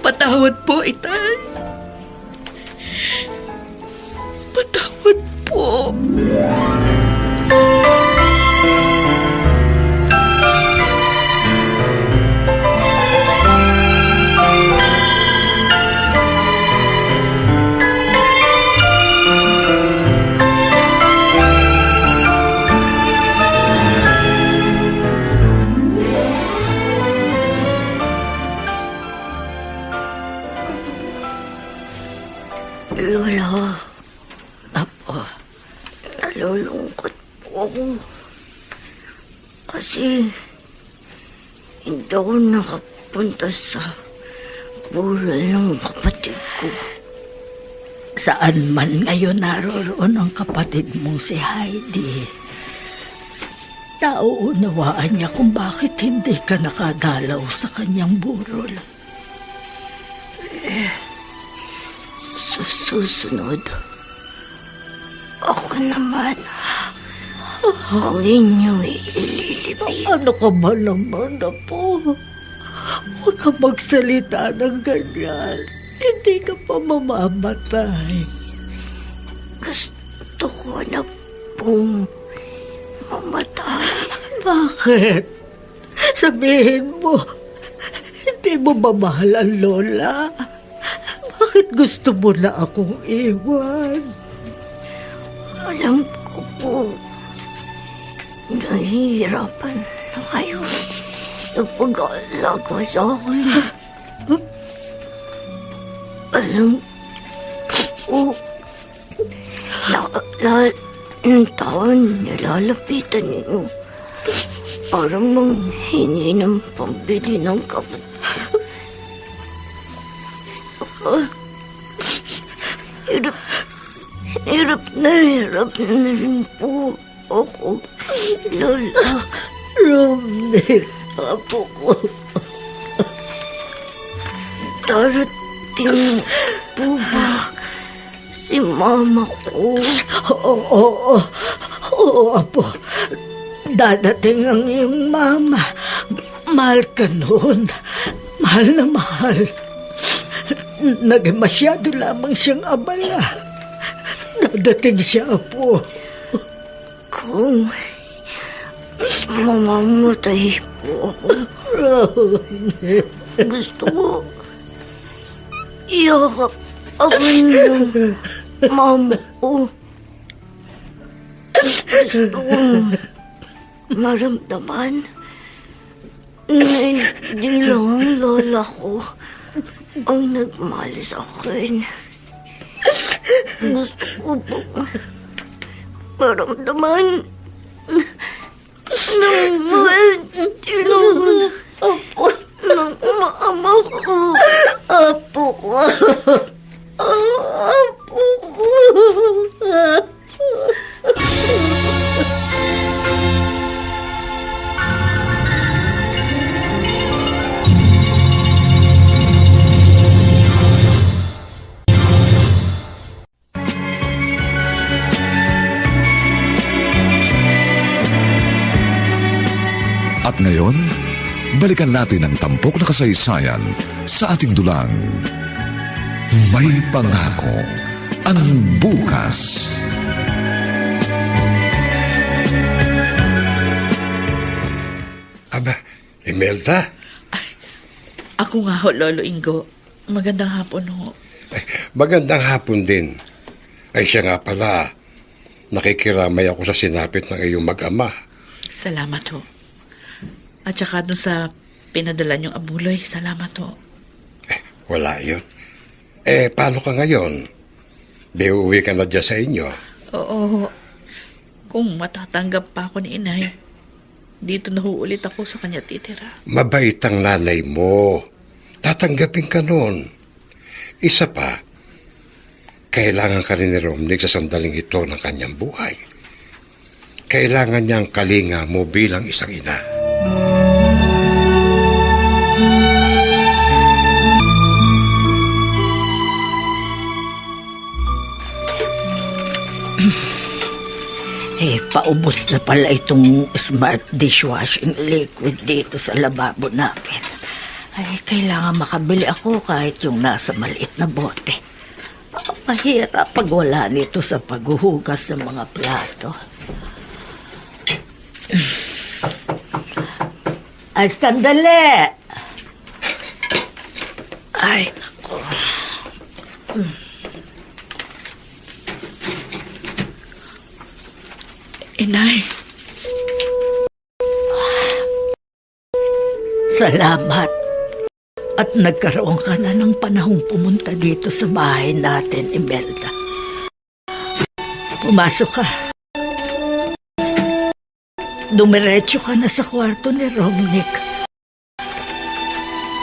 Patawad po, Itay. Patawad po. Lola, Apo, nalulungkot po ako. Kasi hindi ako nakapunta sa bural ng kapatid ko. Saan man ngayon naroroon ang kapatid mong si Heidi? Nauunawaan niya kung bakit hindi ka nakadalaw sa kanyang burol. Susunod, ako naman ang inyong ililibing. Ano ka ba naman, Apo? Huwag ka magsalita ng ganyan. Hindi ka pa mamamatay. Gusto ko na pong mamatay. Bakit? Sabihin mo, hindi mo ba mahal ang lola? Bakit gusto mo na akong iwan? Alam ko po, nahihirapan na kayo sa pag-aalaga sa akin. Alam ko, lahat ng taon nilalapitan ninyo para manghingi ng pambili ng kamot. Hirap na rin po ako, Lola. Romney, apo ko. Darating po ba si Mama ko? Oo, apo. Dadating ang iyong Mama. Mahal ka noon. Mahal na mahal. Naging masyado lamang siyang abala. Dadating siya, apo. Kung mamamatay po ako, gusto ko iyakap ako ng mama ko. Gusto kong maramdaman na hindi lang ang lola ko ang nagmahal sa akin. Gusto ko po maramdaman ng mahal tinawag ng mama ko. Apo ko. Apo ko. At ngayon, balikan natin ang tampok na kasaysayan sa ating dulang. May pangako ang bukas. Aba, Imelda? Ako nga ho, Lolo Ingo. Magandang hapon ho. Magandang hapon din. Ay siya nga pala, nakikiramay ako sa sinapit ng iyong mag-ama. Salamat ho. At saka dun sa pinadala niyong abuloy, salamat ho. Wala yun. Paano ka ngayon? Di uuwi ka na dyan sa inyo? Oo. Kung matatanggap pa ako ni inay, dito na ho ulit ako sa kanya titira. Mabait ang nanay mo. Tatanggapin ka nun. Isa pa, kailangan ka rin ni Romnick sa sandaling ito ng kanyang buhay. Kailangan niyang kalinga mo bilang isang ina. Paubos na pala itong smart dishwashing liquid dito sa lababo namin. Kailangan makabili ako kahit yung nasa maliit na bote. Mahirap pag wala nito sa paghuhugas ng mga plato. Sandali! Ay, naku. Inay. Salamat. At nagkaroon ka na ng panahong pumunta dito sa bahay natin, Imelda. Pumasok ka. Dumiretso ka na sa kwarto ni Romnick.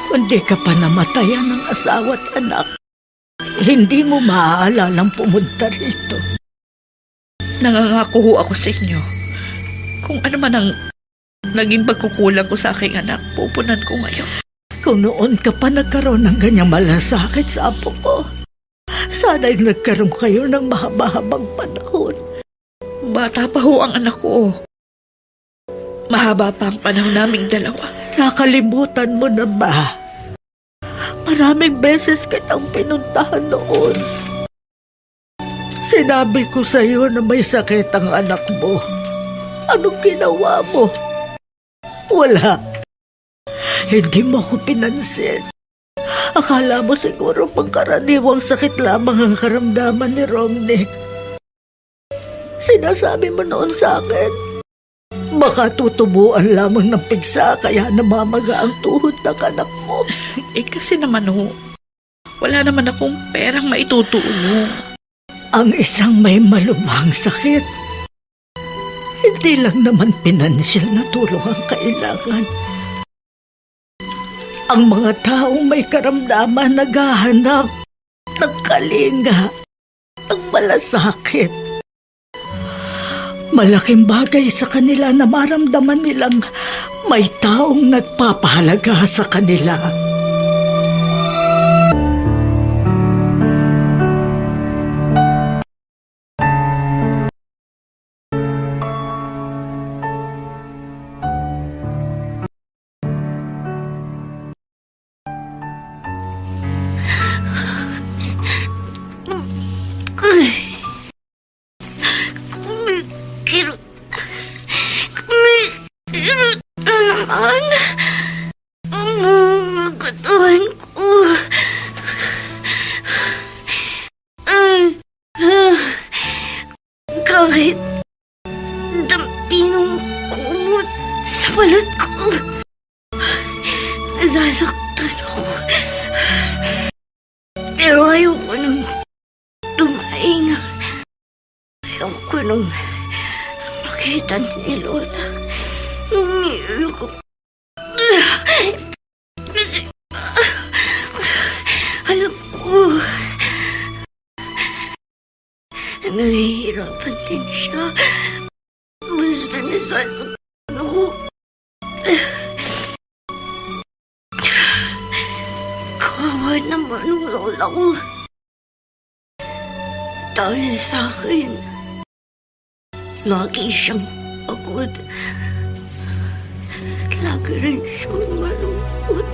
Kung di ka pa namatayan ng asawa at anak, hindi mo maaalalang pumunta rito. Nangangako ho ako sa inyo. Kung ano man ang naging pagkukulang ko sa aking anak, pupunan ko ngayon. Kung noon ka pa nagkaroon ng ganyang malasakit sa apo ko, sana'y nagkaroon kayo ng mahaba-habang panahon. Bata pa ho ang anak ko. Mahaba pa ang panahon naming dalawa. Nakalimutan mo na ba? Maraming beses kitang pinuntahan noon. Sinabi ko sa iyo na may sakit ang anak mo. Anong ginawa mo? Wala. Hindi mo ako pinansin. Akala mo siguro pagkaraniwang sakit lamang ang karamdaman ni Romnick. sinasabi mo noon sa akin? Baka tutubuan lamang ng pigsa kaya namamaga ang tuhod ng anak mo. Kasi naman wala naman akong perang maitutulong. Ang isang may malubhang sakit, hindi lang naman pinansyal na tulong ang kailangan. Ang mga taong may karamdaman naghahanap ng kalinga, ng malasakit. Malaking bagay sa kanila na maramdaman nilang may taong nagpapahalaga sa kanila. Kahit dampi ng kumot sa balat ko, nasasaktan ako. Pero ayoko nang tumaing. Ayoko nang makita ni Lola. Umiiyak ako. Kasi alam ko nahihirapan din siya. Basta nasasaktan ako. Kawawa naman ang lola ko. Dahil sa akin, lagi siyang pagod. Lagi rin siyang malungkot.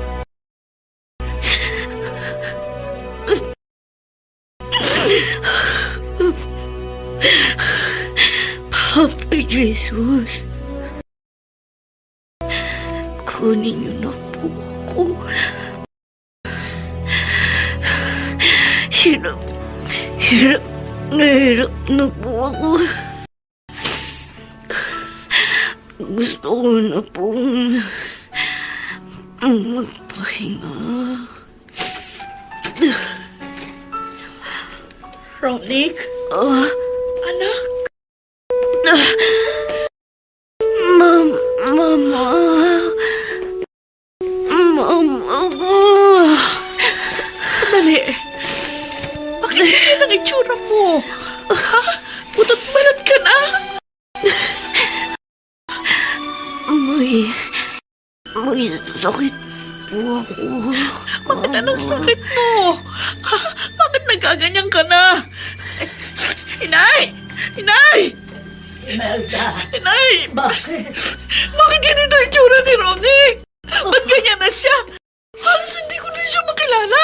Papa Jesus, kunin niyo na po ako. Hirap na po ako. Gusto ko na pong magpahinga. Ronick? Anak? Mama ko. Sandali. Bakit ganyan ang itsura mo? Ha? Butot balat ka na? May sakit po ako. Bakit anong sakit mo? Ha? Bakit nagaganyan ka na? Inay! Inay! Imelda! Inay! Bakit? Bakit ganito ang itsura ni Ronick? Ba't ganyan na siya? Halos hindi ko na siya makilala.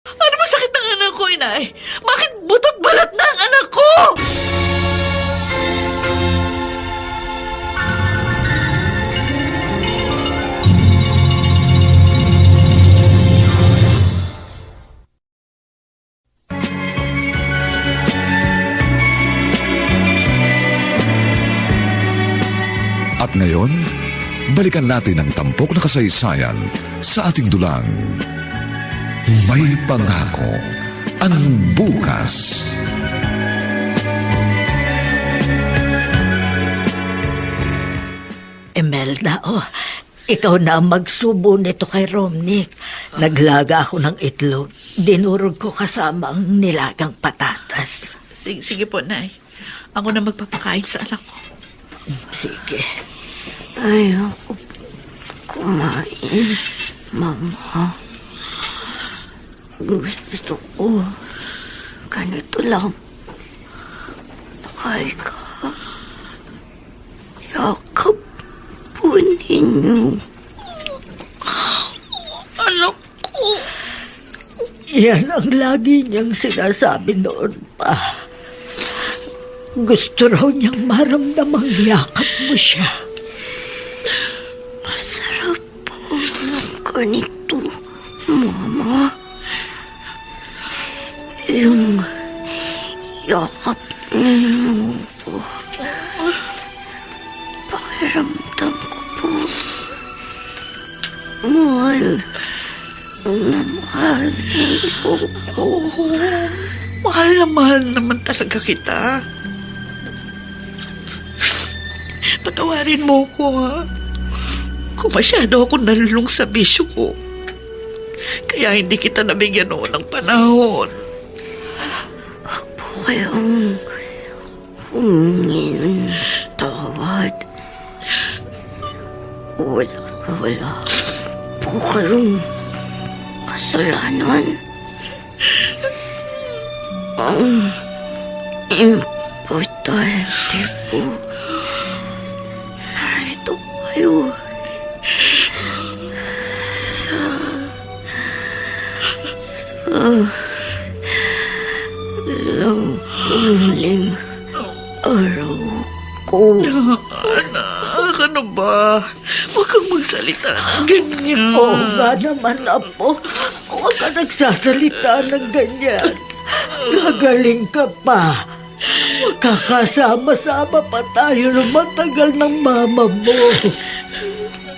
Ano ba sakit ng anak ko, Inay? Bakit butot balat na ang anak ko? At ngayon, balikan natin ang tampok na kasaysayan sa ating dulang. May pangako ang bukas. Imelda, ikaw na ang magsubo nito kay Ronick. Naglaga ako ng itlog. Dinurog ko kasama ang nilagang patatas. Sige po, Nay. Ako na magpapakain sa anak ko. Sige. Ayoko kumain, Mama. Gusto ko ganito lang. Nakaika. Yakap po ninyo. Anak ko. Yan ang lagi niyang sinasabi noon pa. Gusto raw niyang maramdamang yakap mo siya. Masarap po ng ganito, Mama. Yung yakap ninyo ko. Mahal na mahal mo ko. Mahal naman talaga kita. Patawarin mo ko, ha? Kung masyado ako nalulung sa bisyo ko, kaya hindi kita nabigyan noon ng panahon. Huwag po kayong humingi ng tawad. Wala po kayong kasalanan. Ang importante po, narito kayo sa huling araw ko. Anak, ano ba? Huwag kang magsalita ng ganyan. Oo nga naman, Apo. Huwag ka nagsasalita ng ganyan. Gagaling ka pa. Magkakasama-sama pa tayo ng matagal ng mama mo.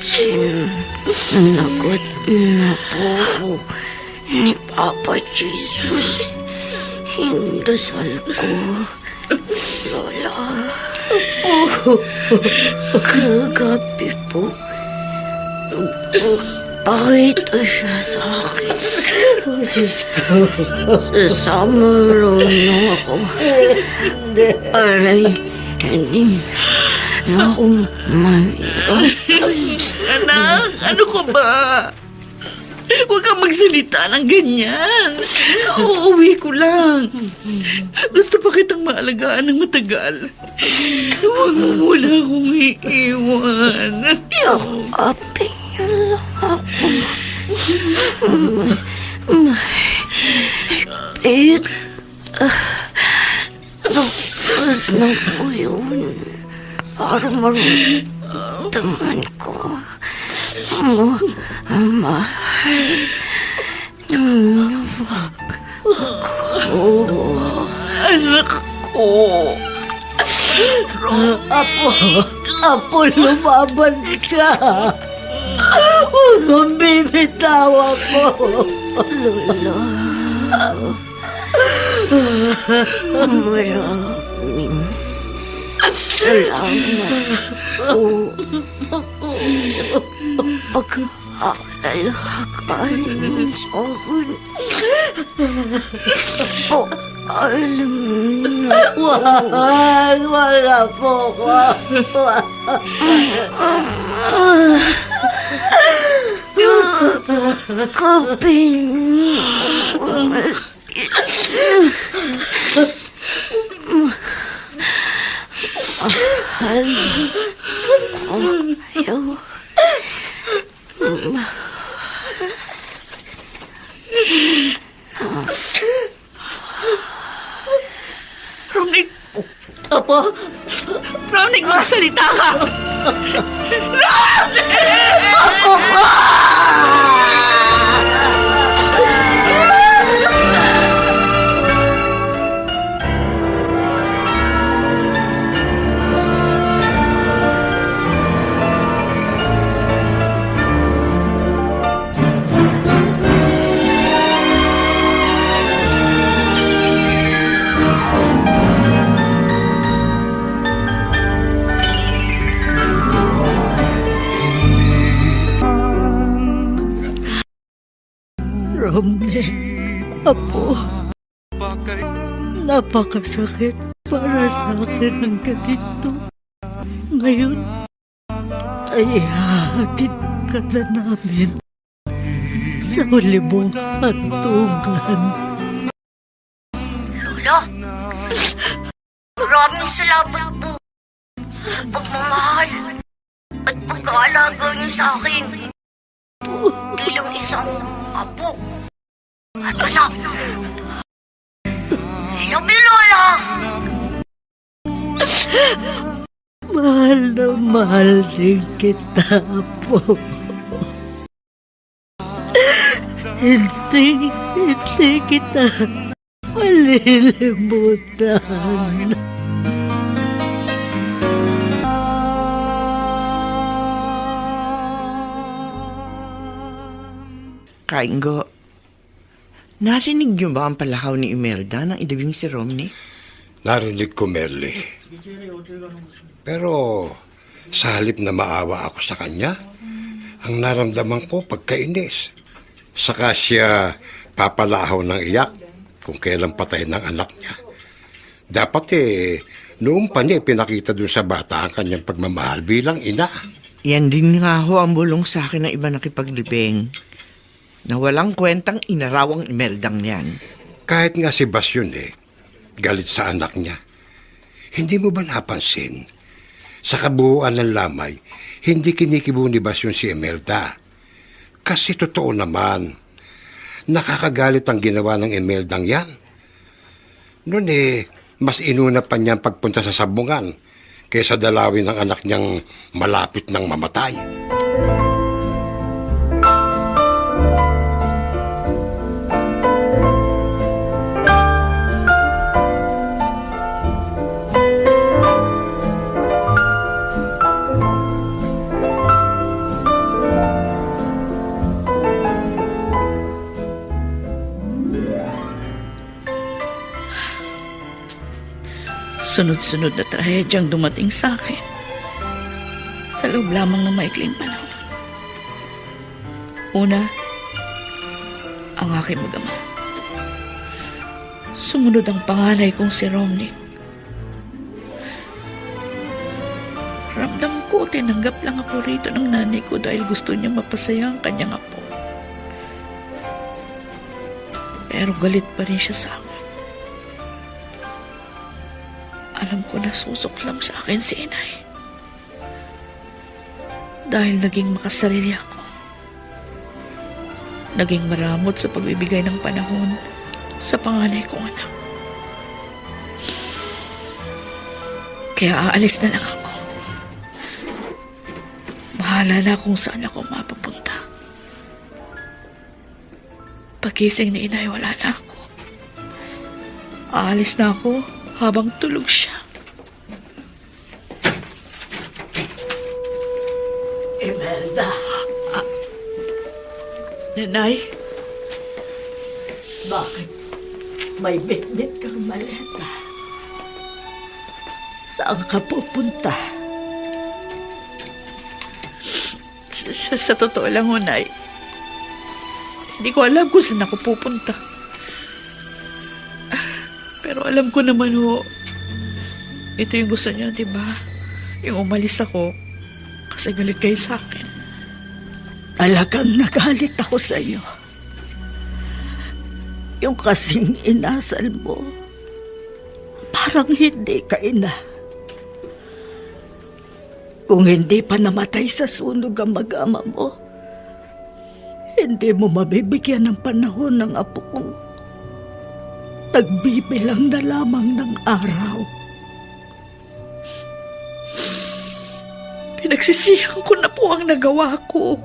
Sinagot na po ni Papa Jesus yung dasal ko, Lola. Kagabi po, pakita siya sa akin. Sasama raw na ako. Aray, hindi na ako mahirap. Anak, ano ka ba? Huwag kang magsalita ng ganyan. Uuwi ko lang. Gusto pa kitang maalagaan ng matagal. Huwag mo muna akong iiwan. Yakapin niyo lang ako. Mahigpit. Sapat na po yun. Para maramdaman ko. Mahal niyo ako. Anak ko. Apo, lumaban ka. Huwag kang bibitaw ako. Lola. Maraming salamat po sa pag-aalagaan mo sa akin. Alam na po. Wag po ko. Kapin mahal ko kayo. Romnick! Apo? Romnick, magsalita ka! Romnick! Apo ko! Romnick, Apo, napakasakit para sa akin ng ganito. Ngayon, ay ihahatid ka na namin sa huli mong hantungan. Lola, maraming salamat po sa pagmamahal at pag-aalaga niyo sa akin bilang isang apo at anak. I love you, Lola! Mahal na mahal din kita, Apo. Hindi kita malilimutan. Kaingo, narinig niyo ba ang palahaw ni Imelda nang idabing si Romney? Narinig ko, Merly. Pero sa halip na maawa ako sa kanya, ang naramdaman ko pagkainis. Saka siya papalahaw ng iyak kung kailan patay ng anak niya. Dapat noong pa niya pinakita dun sa bata ang kanyang pagmamahal bilang ina. Yan din nga ho ang bulong sa akin ng iba nakipaglibing. Na walang kwentang inaraw ang Imeldang yan. Kahit nga si Basyon galit sa anak niya. Hindi mo ba napansin? Sa kabuuan ng lamay, hindi kinikibo ni Basyon si Imelda. Kasi totoo naman, nakakagalit ang ginawa ng Imeldang yan. Noon mas inuna pa niyang pagpunta sa sabungan kaysa dalawin ng anak niyang malapit ng mamatay. Sunod-sunod na trahedyang dumating sa akin sa loob lamang ng maikling panahon. Una, ang aking mag-ama. Sumunod ang panganay kong si Romney. Ramdam ko, tinanggap lang ako rito ng nanay ko dahil gusto niya mapasaya ang kanyang apo. Pero galit pa rin siya sa akin. Alam ko na susuklam sa akin si inay. Dahil naging makasarili ako. Naging maramot sa pagbibigay ng panahon sa panganay kong anak. Kaya aalis na lang ako. Bahala na kung saan ako mapapunta. Pagkising ni inay, wala na ako. Aalis na ako habang tulog siya. Imelda. Nanay? Bakit may bitbit kang maleta? Saan ka pupunta? Sa totoo lang, Nay. Hindi ko alam kung saan ako pupunta. Pero alam ko naman ito yung gusto niya, di ba? Yung umalis ako kasi galit kayo sa akin. Talagang nagalit ako sa iyo. Yung kasing inasal mo, parang hindi ka ina. Kung hindi pa namatay sa sunog ang mag-ama mo, hindi mo mabibigyan ng panahon ng apo kong nagbibilang na lamang ng araw. Pinagsisihan ko na po ang nagawa ko.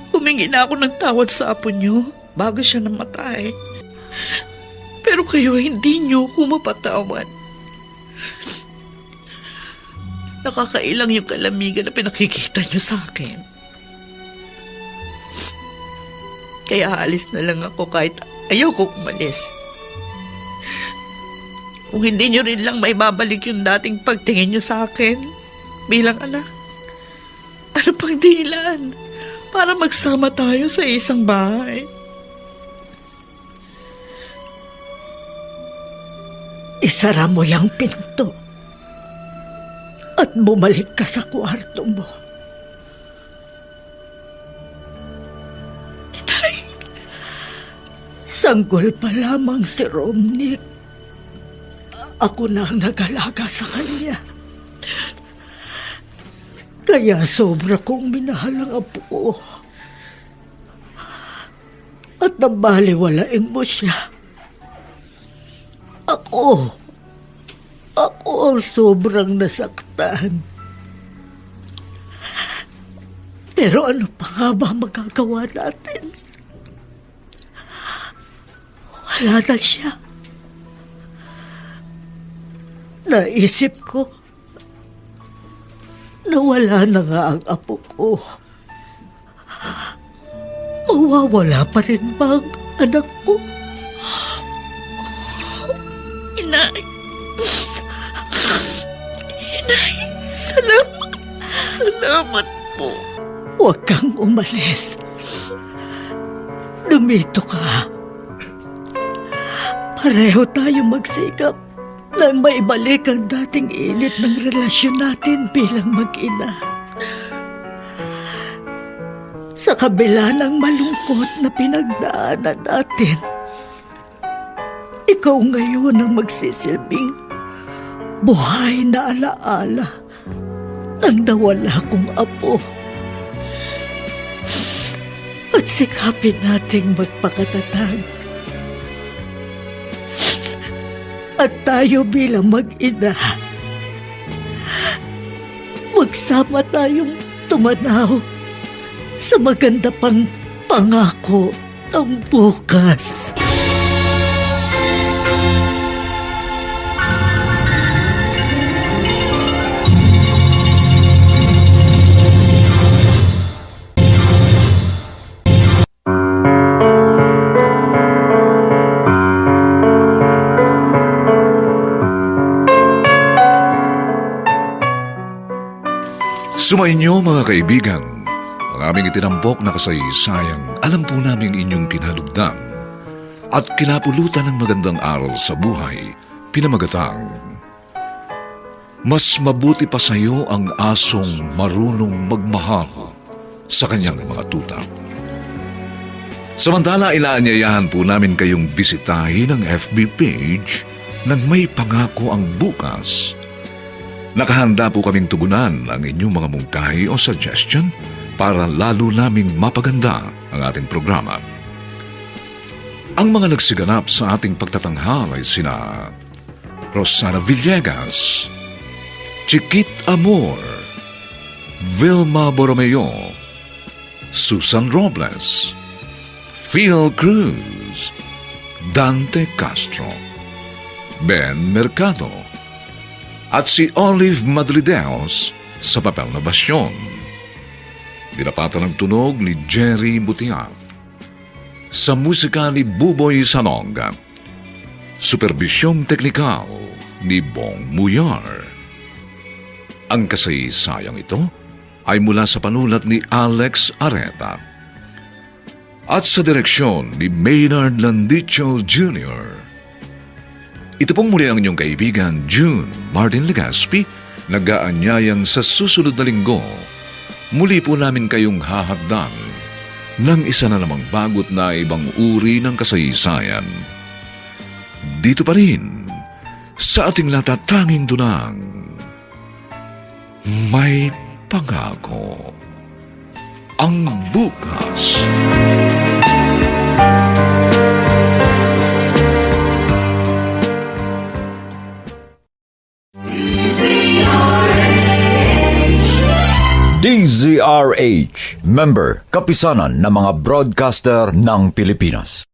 Humingi na ako ng tawad sa apo niyo bago siya namatay. Pero kayo hindi niyo ko mapatawad. Nakakailang yung kalamigan na pinakikita niyo sa akin. Kaya alis na lang ako kahit ayoko umalis. Kung hindi niyo rin lang maibabalik yung dating pagtingin niyo sa akin bilang anak, ano pang dahilan para magsama tayo sa isang bahay? Isara mo yung pinto at bumalik ka sa kwarto mo. Inay! Sanggol pa lamang si Romney. Ako na ang nag-alaga sa kanya. Kaya sobra kong minahal ang apo ko. At nabaliwalain mo siya. Ako ang sobrang nasaktan. Pero ano pa nga ba magagawa natin? Wala na siya. Naisip ko na wala na nga ang apo ko. mawawala pa rin ba ang anak ko? Inay. Inay, salamat. Salamat po. Huwag kang umalis. Lumito ka. Pareho tayo magsikap na maibalik ang dating init ng relasyon natin bilang mag-ina. Sa kabila ng malungkot na pinagdaanan natin, ikaw ngayon ang magsisilbing buhay na alaala ng nawala kong apo. At sikapin nating magpakatatag. At tayo bilang mag-ina, magsama tayong tumanaw sa maganda pang pangako ng bukas. Sumainyo mga kaibigan, ang aming itinampok na kasaysayang alam po namin inyong kinalugdan at kinapulutan ng magandang aral sa buhay, pinamagatang, mas mabuti pa sa iyo ang asong marunong magmahal sa kanyang mga tuta. Samantala, inaanyayahan po namin kayong bisitahin ang FB page ng May Pangako ang Bukas. Nakahanda po kaming tugunan ang inyong mga mungkahi o suggestion para lalo naming mapaganda ang ating programa. Ang mga nagsiganap sa ating pagtatanghal ay sina Rosana Villegas, Chiquit Amor, Vilma Borromeo, Susan Robles, Phil Cruz, Dante Castro, Ben Mercado, at si Olive Madrideos sa papel na Basyon. Dinapatan ng tunog ni Jerry Butiak. Sa musika ni Buboy Salonga. Superbisyong teknikal ni Bong Muyar. Ang kasaysayang ito ay mula sa panulat ni Alex Areta. At sa direksyon ni Maynard Landicho Jr. Ito pong muli ang inyong kaibigan, June Martin Legaspi, nag-aanyayang sa susunod na linggo. Muli po namin kayong hahagdan ng isa na namang bagot na ibang uri ng kasaysayan. Dito pa rin, sa ating natatanging dunang, May Pangako ang Bukas. DZRH, member, kapisanan ng mga broadcaster ng Pilipinas.